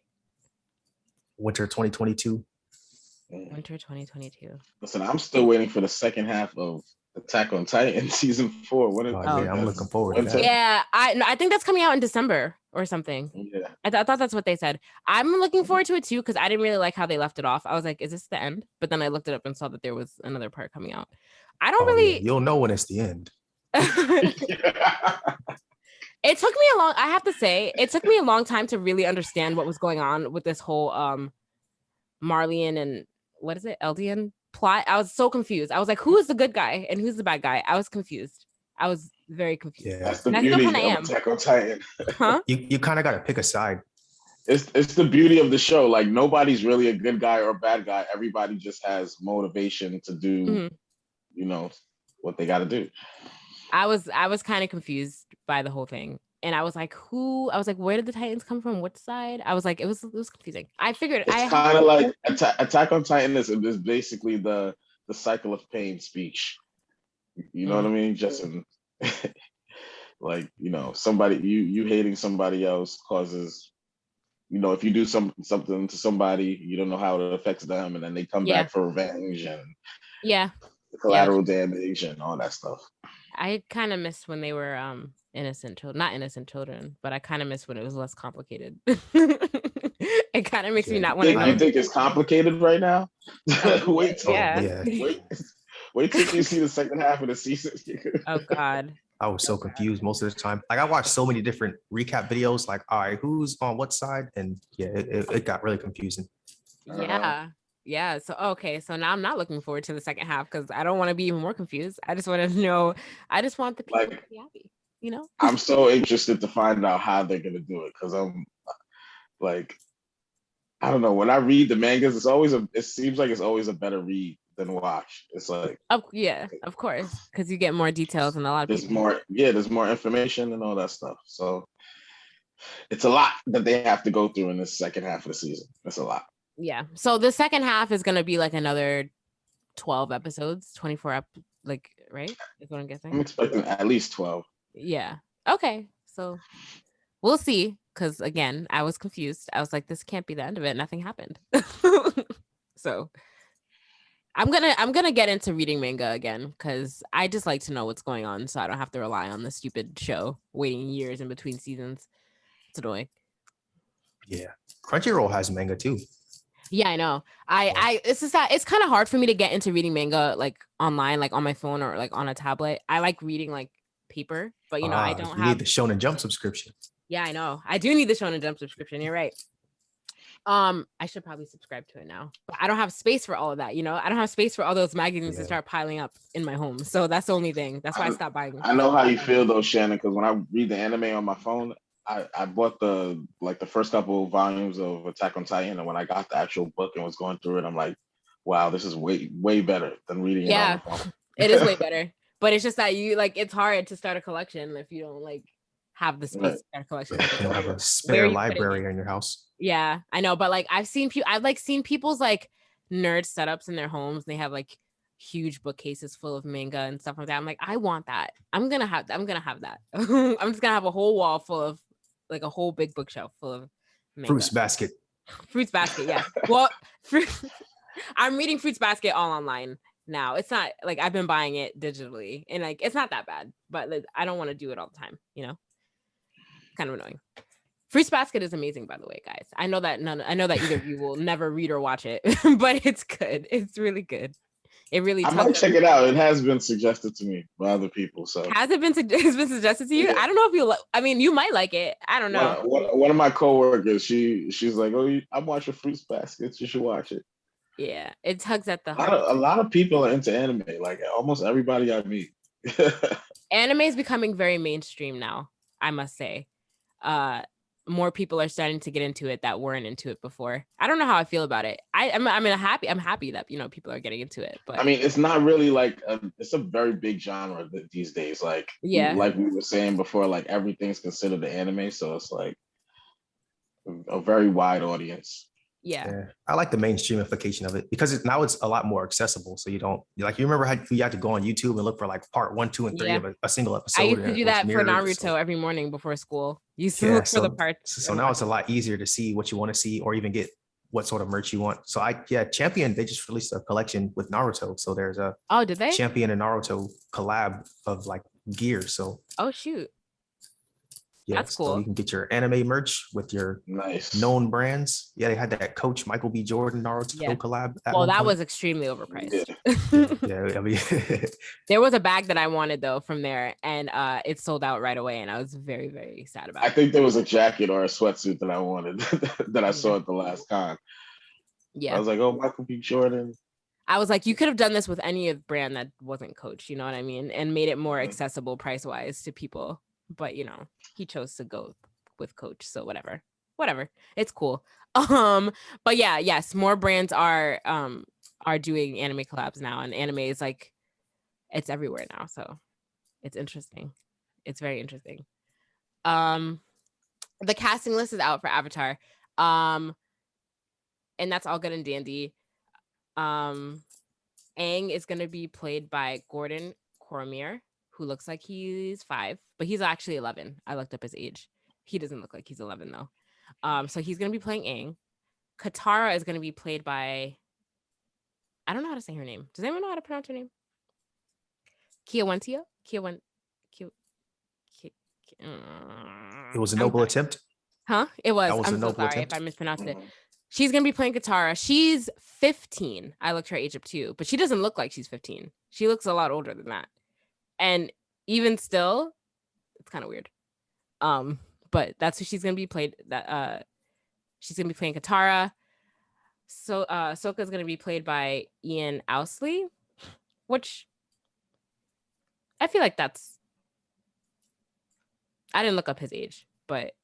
Winter 2022. Winter 2022. Listen, I'm still waiting for the second half of Attack on Titan season 4. What is, Oh, yeah, I'm looking forward to winter? that. Yeah, I think that's coming out in December or something. Yeah. I thought that's what they said. I'm looking forward to it too because I didn't really like how they left it off. I was like, is this the end? But then I looked it up and saw that there was another part coming out. I don't Oh, yeah, really. you'll know when it's the end. It took me a long. I have to say, it took me a long time to really understand what was going on with this whole Marlian and what is it, Eldian plot. I was so confused. I was like, who is the good guy and who's the bad guy? I was confused. I was very confused. Yeah, That's the And I still beauty of kinda am. Attack on Titan. Huh? you kind of got to pick a side. It's the beauty of the show. Like nobody's really a good guy or bad guy. Everybody just has motivation to do, Mhm. you know, what they got to do. I was kind of confused by the whole thing. And I was like, where did the Titans come from? Which side? I was like, it was confusing. I figured It's kind of like Attack on Titan is basically the cycle of pain speech. You know what I mean? Just in, like, you know, somebody you hating somebody else causes, you know, if you do something to somebody, you don't know how it affects them, and then they come Yeah. back for revenge and Yeah. collateral damage and all that stuff. I kind of missed when they were innocent children, not innocent children, but I kind of missed when it was less complicated. It kind of makes me not want to You think it's complicated right now? Wait till Yeah. wait till you see the second half of the season. Oh God. I was so confused most of the time. Like I watched so many different recap videos. Like, all right, who's on what side? And yeah, it got really confusing. Yeah. So okay. So now I'm not looking forward to the second half because I don't want to be even more confused. I just want to know. I just want the people to be happy. You know. I'm so interested to find out how they're gonna do it because I'm like, I don't know. When I read the mangas, it seems like it's always a better read than watch. It's like, Yeah, of course, because you get more details and a lot of there's people. there's more information and all that stuff. So it's a lot that they have to go through in this second half of the season. It's a lot. Yeah. So the second half is gonna be like another 12 episodes, 24 like, right? Is what I'm guessing. I'm expecting at least 12. Yeah. Okay. So we'll see. Because again, I was confused. I was like, this can't be the end of it. Nothing happened. So I'm gonna get into reading manga again because I just like to know what's going on, so I don't have to rely on the stupid show waiting years in between seasons. It's annoying. Yeah, Crunchyroll has manga too. Yeah, I know. It's just that it's kind of hard for me to get into reading manga like online, like on my phone or like on a tablet. I like reading like paper, but you know, I don't you have. need the Shonen Jump subscription. Yeah, I know. I do need the Shonen Jump subscription. You're right. I should probably subscribe to it now, but I don't have space for all of that. You know, I don't have space for all those magazines to start piling up in my home. So that's the only thing. That's why I stopped buying them. I know how you feel though, Shannon, because when I read the anime on my phone, I bought the first couple of volumes of Attack on Titan, and when I got the actual book and was going through it, I'm like, wow, this is way better than reading it on the phone. It is way better. But it's just that you like it's hard to start a collection if you don't like have the space to start a collection. You don't have a spare library in your house. Yeah, I know, but like I've seen people's like nerd setups in their homes. They have like huge bookcases full of manga and stuff like that. I'm like, I want that. I'm gonna have that. I'm just gonna have a whole wall full of like a whole big bookshelf full of manga. Fruits basket. Fruits Basket, yes. Well, I'm reading Fruits Basket all online now. It's not like I've been buying it digitally, and like it's not that bad, but like, I don't want to do it all the time. Kind of annoying. Fruits Basket is amazing, by the way, guys. I know that either of you will never read or watch it, but it's good. It's really good. It really. I might check it out. It has been suggested to me by other people. So has it been? It's been suggested to you. Yeah. I don't know if you. I mean, you might like it. I don't know. One of my coworkers, she's like, "Oh, I'm watching Fruits Baskets. You should watch it." Yeah, it tugs at the A heart. lot of people are into anime. Like almost everybody I meet. Anime is becoming very mainstream now, I must say. More people are starting to get into it that weren't into it before. I don't know how I feel about it. I'm happy that people are getting into it. But I mean, it's not really like it's a very big genre these days. Like like we were saying before, like everything's considered an anime, so it's like a very wide audience. Yeah. I like the mainstreamification of it because now it's a lot more accessible. So you don't like, you remember how you had to go on YouTube and look for like part 1, 2, and 3 of a single episode. I used to do that for Naruto so. every morning before school. You used to look for the parts. So now it's a lot easier to see what you want to see or even get what sort of merch you want. So Champion, they just released a collection with Naruto. So there's a did they? Champion and Naruto collab of like gear. So shoot. Yeah, that's cool. So you can get your anime merch with your known brands. Yeah, they had that Coach Michael B. Jordan Naruto collab. Well, that was extremely overpriced. Yeah, I mean, there was a bag that I wanted though from there, and it sold out right away, and I was very, very sad about it. I think there was a jacket or a sweatsuit that I wanted that I saw at the last con. Yeah, I was like, oh, Michael B. Jordan. I was like, you could have done this with any brand that wasn't Coach, you know what I mean, and made it more accessible price wise to people. But he chose to go with Coach, so whatever, it's cool. But yeah, yes, more brands are doing anime collabs now, and anime is like, it's everywhere now, so it's interesting. It's very interesting. The casting list is out for Avatar, and that's all good and dandy. Aang is going to be played by Gordon Cormier, who looks like he's 5, but he's actually 11. I looked up his age. He doesn't look like he's 11 though. So he's going to be playing Aang. Katara is going to be played by, I don't know how to say her name. Does anyone know how to pronounce her name? Kiawentia? It was a noble attempt. Huh? It was. I'm so sorry if I mispronounced it. She's going to be playing Katara. She's 15. I looked her age up too, but she doesn't look like she's 15. She looks a lot older than that. And even still, it's kind of weird. But that's who she's going to be played. She's going to be playing Katara. So Sokka's going to be played by Ian Owsley, which I feel like that's, I didn't look up his age, but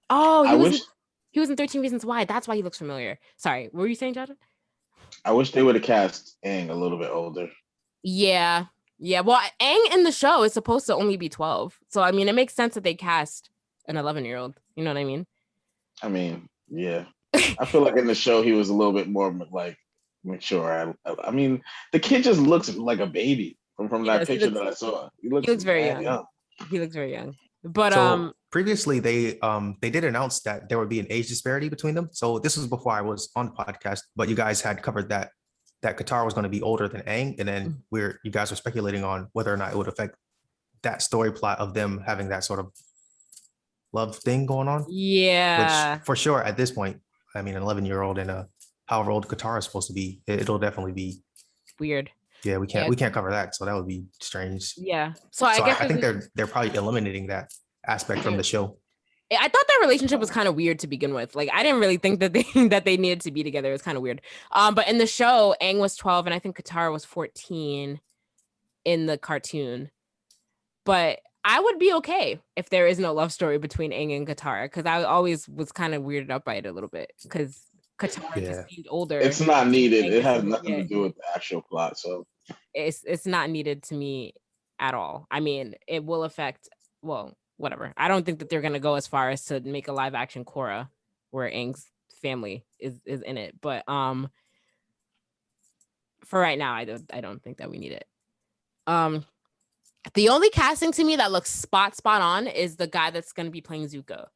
he was in 13 Reasons Why. That's why he looks familiar. Sorry, what were you saying, Jonathan? I wish they would have cast Aang a little bit older. Yeah. Well, Aang in the show is supposed to only be 12. So, I mean, it makes sense that they cast an 11-year-old. You know what I mean? I mean, yeah. I feel like in the show, he was a little bit more like mature. I mean, the kid just looks like a baby from that picture that I saw. He looks very young. He looks very young. But so previously they did announce that there would be an age disparity between them. So this was before I was on the podcast, but you guys had covered that Katara was going to be older than Aang, and then you guys were speculating on whether or not it would affect that story plot of them having that sort of love thing going on. Yeah, which for sure at this point, I mean, an 11-year-old and however old Katara is supposed to be, it'll definitely be weird. Yeah, we can't cover that, so that would be strange. Yeah, so I guess I think they're probably eliminating that aspect from the show. I thought that relationship was kind of weird to begin with. Like, I didn't really think that they needed to be together. It was kind of weird. But in the show, Aang was 12 and I think Katara was 14 in the cartoon. But I would be okay if there is no love story between Aang and Katara, because I always was kind of weirded out by it a little bit because Katara just seemed older. It's not needed. It has nothing to do with the actual plot. So it's not needed to me at all. I mean, it will affect, well, whatever. I don't think that they're gonna go as far as to make a live action Korra where Aang's family is in it. But for right now, I don't think that we need it. The only casting to me that looks spot on is the guy that's going to be playing Zuko,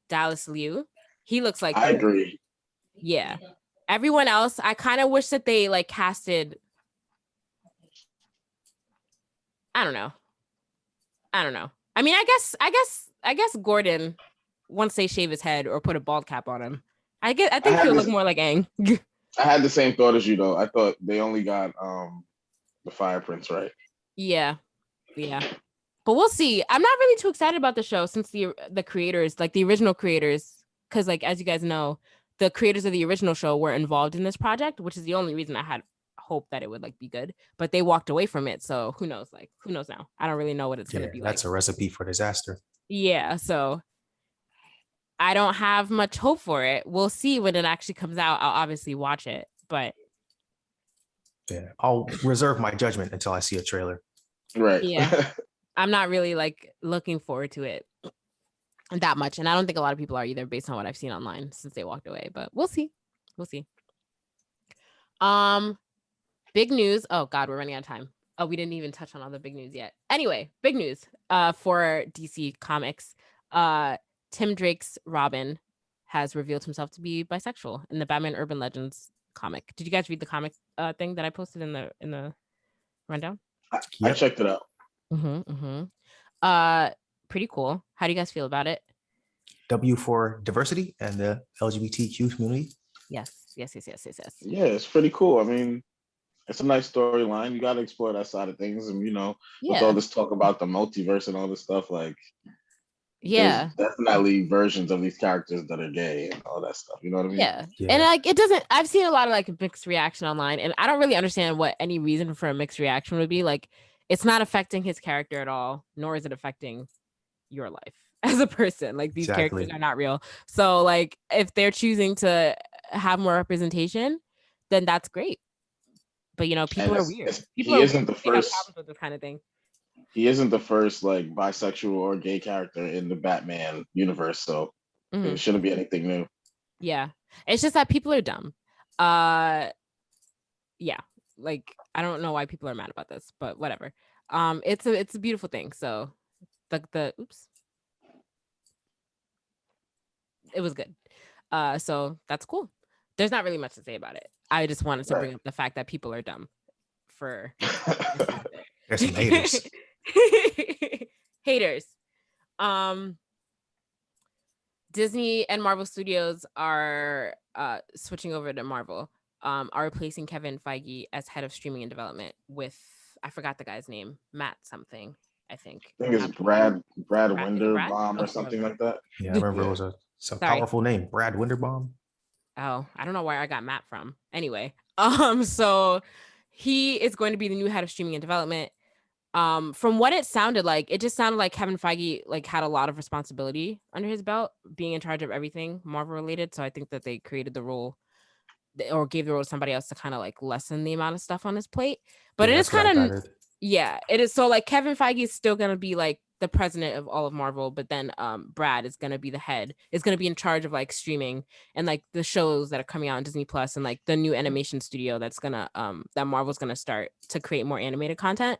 Dallas Liu. He looks like I agree. Yeah. Everyone else, I kind of wish that they like casted. I don't know. I mean, I guess Gordon, once they shave his head or put a bald cap on him, I think he'll look more like Aang. I had the same thought as you though. I thought they only got the Fire Prince right. Yeah. But we'll see. I'm not really too excited about the show since the creators, like the original creators, because like as you guys know, the creators of the original show were involved in this project, which is the only reason I had hope that it would like be good. But they walked away from it, so who knows? Like who knows now? I don't really know what it's gonna be. That's a recipe for disaster. Yeah, so I don't have much hope for it. We'll see when it actually comes out. I'll obviously watch it, but yeah, I'll reserve my judgment until I see a trailer. Right. Yeah. I'm not really like looking forward to it that much. And I don't think a lot of people are either based on what I've seen online since they walked away, but we'll see. Big news. Oh God, we're running out of time. Oh, we didn't even touch on all the big news yet. Anyway, big news for DC Comics. Tim Drake's Robin has revealed himself to be bisexual in the Batman Urban Legends comic. Did you guys read the comic thing that I posted in the rundown? I checked it out. Pretty cool. How do you guys feel about it? W for diversity and the LGBTQ community. Yes. Yeah, it's pretty cool. I mean, it's a nice storyline. You got to explore that side of things, and with all this talk about the multiverse and all this stuff, like, there's definitely versions of these characters that are gay and all that stuff. You know what I mean? Yeah. And like it doesn't. I've seen a lot of like mixed reaction online, and I don't really understand what any reason for a mixed reaction would be. Like, it's not affecting his character at all, nor is it affecting your life as a person. Like these characters are not real. So like if they're choosing to have more representation, then that's great. But people are weird. People isn't the first problems with this kind of thing. He isn't the first like bisexual or gay character in the Batman universe, so it shouldn't be anything new. Yeah. It's just that people are dumb. Yeah. Like I don't know why people are mad about this, but whatever. It's a beautiful thing. So the oops. It was good. So that's cool. There's not really much to say about it. I just wanted to bring up the fact that people are dumb for there's some haters. Haters. Disney and Marvel Studios are switching over to Marvel. Are replacing Kevin Feige as head of streaming and development with I forgot the guy's name, Matt something. I think it's Brad Winderbaum or something like that. Yeah, I remember it was a powerful name, Brad Winderbaum. Oh, I don't know where I got Matt from. Anyway, so he is going to be the new head of streaming and development. From what it sounded like, it just sounded like Kevin Feige like had a lot of responsibility under his belt, being in charge of everything Marvel related. So I think that they created the role or gave the role to somebody else to kind of like lessen the amount of stuff on his plate. But it is kind of it is. So like Kevin Feige is still gonna be like the president of all of Marvel, but then Brad is gonna be the head, is gonna be in charge of like streaming and like the shows that are coming out on Disney Plus and like the new animation studio that's gonna that Marvel's gonna start to create more animated content.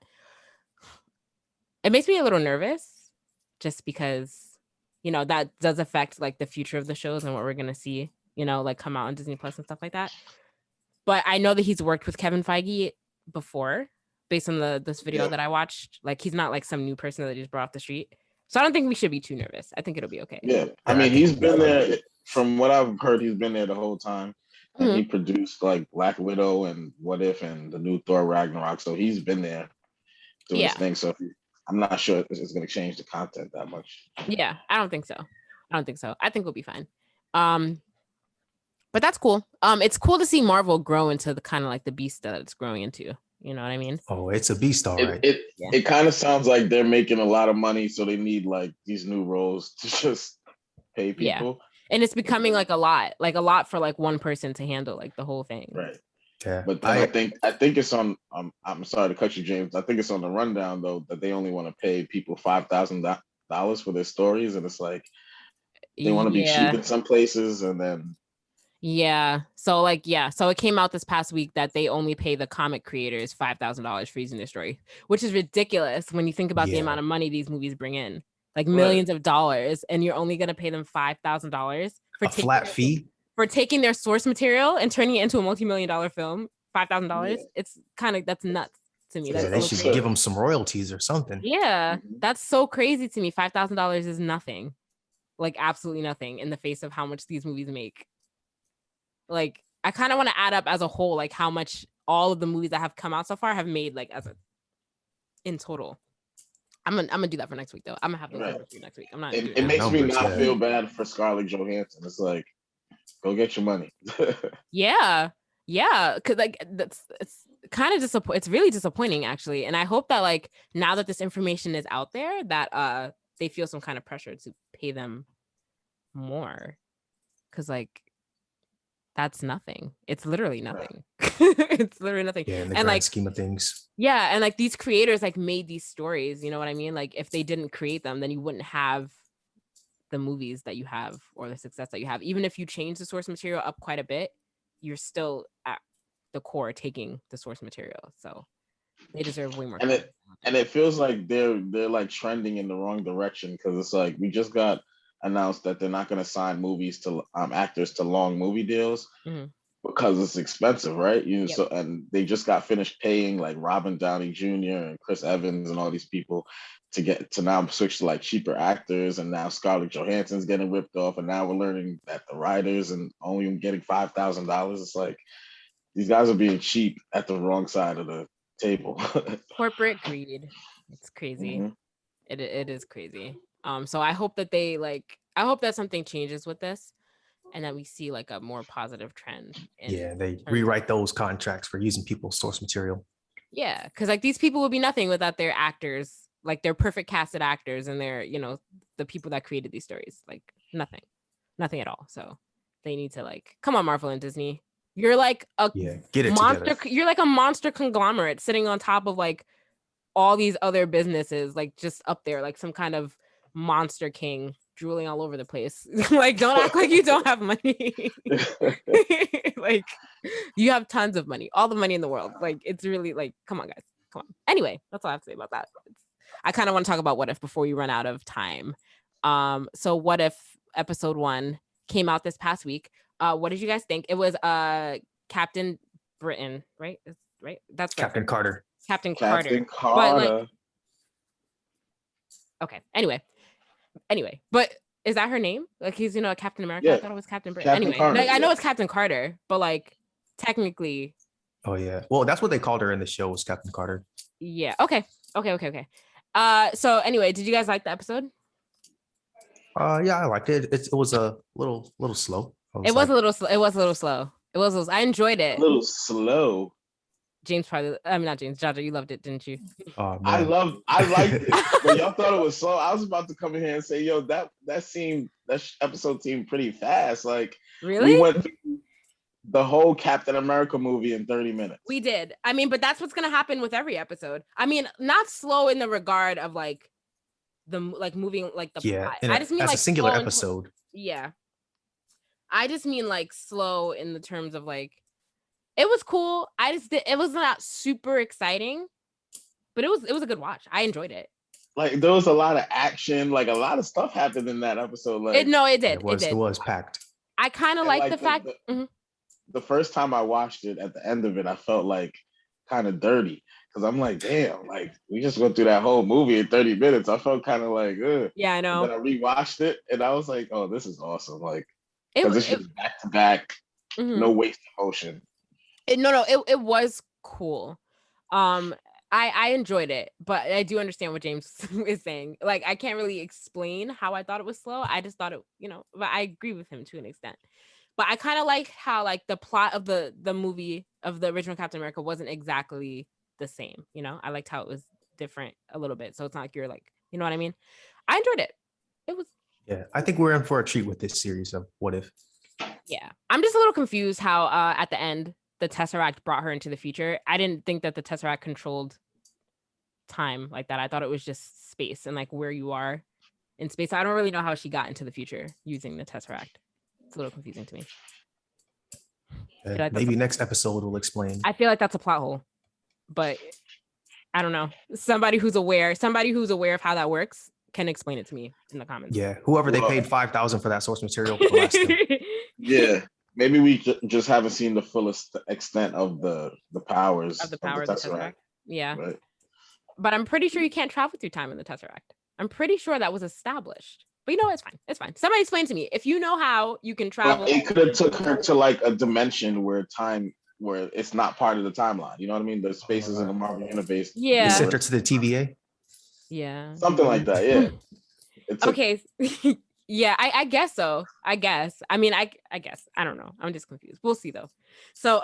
It makes me a little nervous just because that does affect like the future of the shows and what we're gonna see, like come out on Disney Plus and stuff like that. But I know that he's worked with Kevin Feige before based on this video that I watched. Like he's not like some new person that just brought off the street. So I don't think we should be too nervous. I think it'll be okay. Yeah. I mean, he's been there from what I've heard, he's been there the whole time. And he produced like Black Widow and What If and the new Thor Ragnarok. So he's been there doing this thing. So I'm not sure it's going to change the content that much. Yeah, I don't think so. I think we'll be fine. But that's cool. It's cool to see Marvel grow into the kind of like the beast that it's growing into. You know what I mean? Oh, it's a beast, all right. It kind of sounds like they're making a lot of money, so they need like these new roles to just pay people. Yeah. And it's becoming like a lot for like one person to handle like the whole thing. Right. Yeah. But I think it's on. I'm sorry to cut you, James. I think it's on the rundown though that they only want to pay people $5,000 for their stories, and it's like they want to be cheap in some places, and then Yeah. So like, yeah. So it came out this past week that they only pay the comic creators $5,000 for using their story, which is ridiculous when you think about the Yeah. amount of money these movies bring in, like Right. millions of dollars, and you're only gonna pay them $5,000 for A flat fee. taking their source material and turning it into a multi-million-dollar film. $5,000. Yeah. It's kind of that's nuts to me. Yeah, That's They so should crazy. give them some royalties or something. Yeah, Mhm. that's so crazy to me. $5,000 is nothing, like absolutely nothing in the face of how much these movies make. Like, I kind of want to add up as a whole, like how much all of the movies that have come out so far have made, like as a in total. I'm gonna do that for next week though. I'm gonna have those Right. numbers for you next week. I'm not. It, doing it that. makes me Numbers, not yeah. feel bad for Scarlett Johansson. It's like, go get your money. Yeah, yeah, because like it's kind of disappointing. It's really disappointing actually, and I hope that like now that this information is out there, that they feel some kind of pressure to pay them more, because like that's nothing. It's literally nothing. It's literally nothing. Yeah, in the And grand like, scheme of things. yeah, and like these creators like made these stories. You know what I mean? Like if they didn't create them, then you wouldn't have the movies that you have or the success that you have. Even if you change the source material up quite a bit, you're still at the core taking the source material. So they deserve way more and credit. it feels like they're like trending in the wrong direction, because it's like we just got announced that they're not going to sign movies to actors to long movie deals Mhm. because it's expensive, right? Yep. So, and they just got finished paying like Robin Downey Jr. and Chris Evans and all these people to get to now switch to like cheaper actors, and now Scarlett Johansson's getting ripped off, and now we're learning that the writers and only getting $5,000. It's like these guys are being cheap at the wrong side of the table. Corporate greed. It's crazy. Mhm. It is crazy. So I hope that I hope that something changes with this, and that we see like a more positive trend. Yeah, they terms of- rewrite those contracts for using people's source material. Yeah, because like these people would be nothing without their actors, like their perfect casted actors, and their the people that created these stories. Like nothing at all. So they need to like come on, Marvel and Disney. You're like a Yeah, get it monster. together. You're like a monster conglomerate sitting on top of like all these other businesses, like just up there, like some kind of monster king drooling all over the place. Like, don't act like you don't have money. Like, you have tons of money, all the money in the world. Like, it's really like, come on, guys, come on. Anyway, that's all I have to say about that. I kind of want to talk about What If before we run out of time. So What If episode 1 came out this past week. What did you guys think? It was Captain Britain, right? Right. That's right. Captain Carter. Captain Captain Carter. But like, Carter. okay. Anyway, but is that her name? Like he's Captain America. Yeah. I thought it was Captain Britain. Captain Anyway, Carter, like I know yeah. it's Captain Carter, but like technically, Oh yeah. Well, that's what they called her in the show, was Captain Carter. yeah. Okay. So anyway, did you guys like the episode? Yeah, I liked it. It was a little slow. It was a little slow. It was a little slow. I enjoyed A it. little slow. James probably. I mean, not James. Jaja, you loved it, didn't you? Oh, I man. liked it, but y'all thought it was slow. I was about to come in here and say, yo, that episode seemed pretty fast. Like Really? we went through the whole Captain America movie in 30 minutes. We did. I mean, but that's what's gonna happen with every episode. I mean, not slow in the regard of like moving like the Yeah, plot. I just mean as like a singular slow in episode. yeah. I just mean like slow in the terms of like it was cool. It was not super exciting, but it was a good watch. I enjoyed it. Like there was a lot of action, like a lot of stuff happened in that episode. Like It did. It was, It did. it was packed. I kind of and, like like, the fact. Mhm. the first time I watched it, at the end of it, I felt like kind of dirty, because I'm like, damn, like we just went through that whole movie in 30 minutes. I felt kind of like, ugh. Yeah, I And know. then I rewatched it and I was like, oh, this is awesome. Like, It because it's just back to back, mhm. no wasted motion. It was cool. I enjoyed it, but I do understand what James is saying. Like, I can't really explain how I thought it was slow. I just thought it, but I agree with him to an extent. But I kind of like how like the plot of the movie of the original Captain America wasn't exactly the same. I liked how it was different a little bit. So it's not like you're like, you know what I mean? I enjoyed it. It was. Yeah, I think we're in for a treat with this series of What If. Yeah, I'm just a little confused how at the end the Tesseract brought her into the future. I didn't think that the Tesseract controlled time like that. I thought it was just space and like where you are in space. I don't really know how she got into the future using the Tesseract. It's a little confusing to me. I feel like that's Maybe a- next episode will explain. I feel like that's a plot hole, but I don't know. Somebody who's aware of how that works can explain it to me in the comments. Yeah, whoever they Well- paid 5,000 for that source material, will ask them. Yeah, maybe we just haven't seen the fullest extent of the powers Of the power of the Tesseract. Yeah. Right. But I'm pretty sure you can't travel through time in the Tesseract. I'm pretty sure that was established. But you know, it's fine. It's fine. Somebody explain to me. If you know how you can travel. But it could have took her to like a dimension where it's not part of the timeline. You know what I mean? The spaces in the Marvel universe. Yeah. They sent her to the TVA. Yeah. Something like that. Yeah. It took- Okay. Yeah, I guess so. I guess. I mean, I guess. I don't know. I'm just confused. We'll see though. So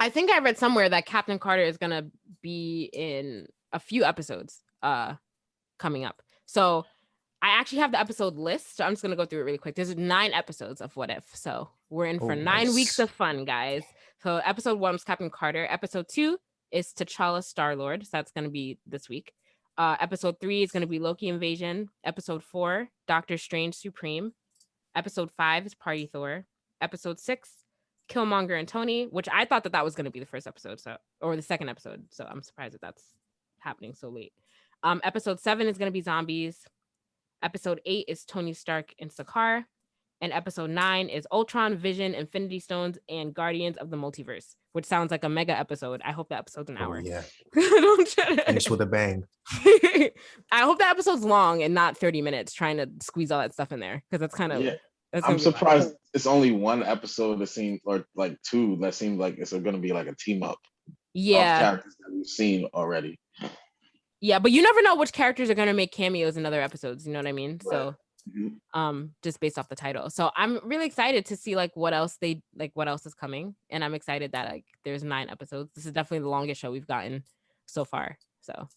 I think I read somewhere that Captain Carter is gonna be in a few episodes coming up. So I actually have the episode list. So I'm just gonna go through it really quick. There's 9 episodes of What If. So we're in for 9 weeks nice. of fun, guys. So episode 1 is Captain Carter. Episode 2 is T'Challa Star-Lord. So that's gonna be this week. Episode 3 is going to be Loki Invasion. Episode 4, Doctor Strange Supreme. Episode 5 is Party Thor. Episode 6, Killmonger and Tony, which I thought that was going to be the first episode, or the second episode. So I'm surprised that that's happening so late. Episode 7 is going to be Zombies. Episode 8 is Tony Stark and Sakaar. And episode 9 is Ultron, Vision, Infinity Stones, and Guardians of the Multiverse, which sounds like a mega episode. I hope that episode's an hour. Yeah, Don't try to- finish with a bang. I hope that episode's long and not 30 minutes trying to squeeze all that stuff in there, because that's kind of. Yeah. That's I'm gonna be a lot. surprised it's only one episode that seemed, or like 2 that seemed like it's going to be like a team up of Yeah, characters that we've seen already. yeah, but you never know which characters are gonna make cameos in other episodes. You know what I mean? So, Mhm. just based off the title. So I'm really excited to see what else is coming, and I'm excited that there's 9 episodes. This is definitely the longest show we've gotten so far. So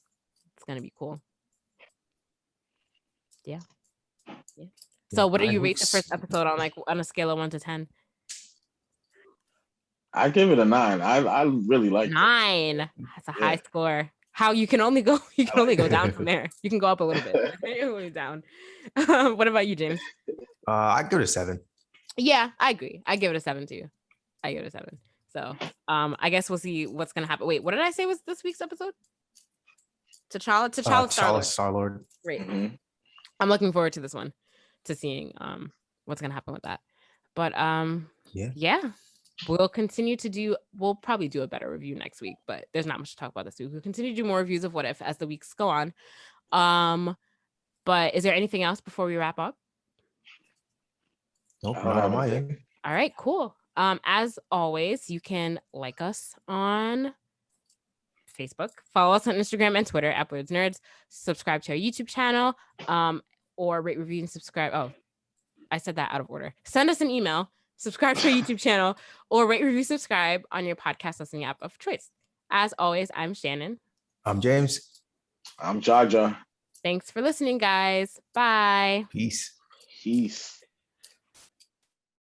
it's gonna be cool. Yeah. So what do you rate the first episode on a scale of 1 to 10? I give it a 9. I really like it. 9. That's a high Yeah. score. How you can only go down from there. You can go up a little bit. Only down. What about you, James? I give it a 7. Yeah, I agree. I give it a 7 too. I give it a 7. So I guess we'll see what's gonna happen. Wait, what did I say was this week's episode? T'Challa Star-Lord. Star-Lord. Great. Mhm. I'm looking forward to this one, to seeing what's gonna happen with that. But yeah. We'll probably do a better review next week, but there's not much to talk about this week. We'll continue to do more reviews of What If as the weeks go on. But is there anything else before we wrap up? Nope, not on my end. All right, cool. As always, you can like us on Facebook, follow us on Instagram and Twitter at Blerdsnerds, subscribe to our YouTube channel, or rate, review, and subscribe. Oh, I said that out of order. Send us an email, subscribe to our YouTube channel, or rate, review, subscribe on your podcast listening app of choice. As always, I'm Shannon. I'm James. I'm Jaja. Thanks for listening, guys. Bye. Peace. Peace.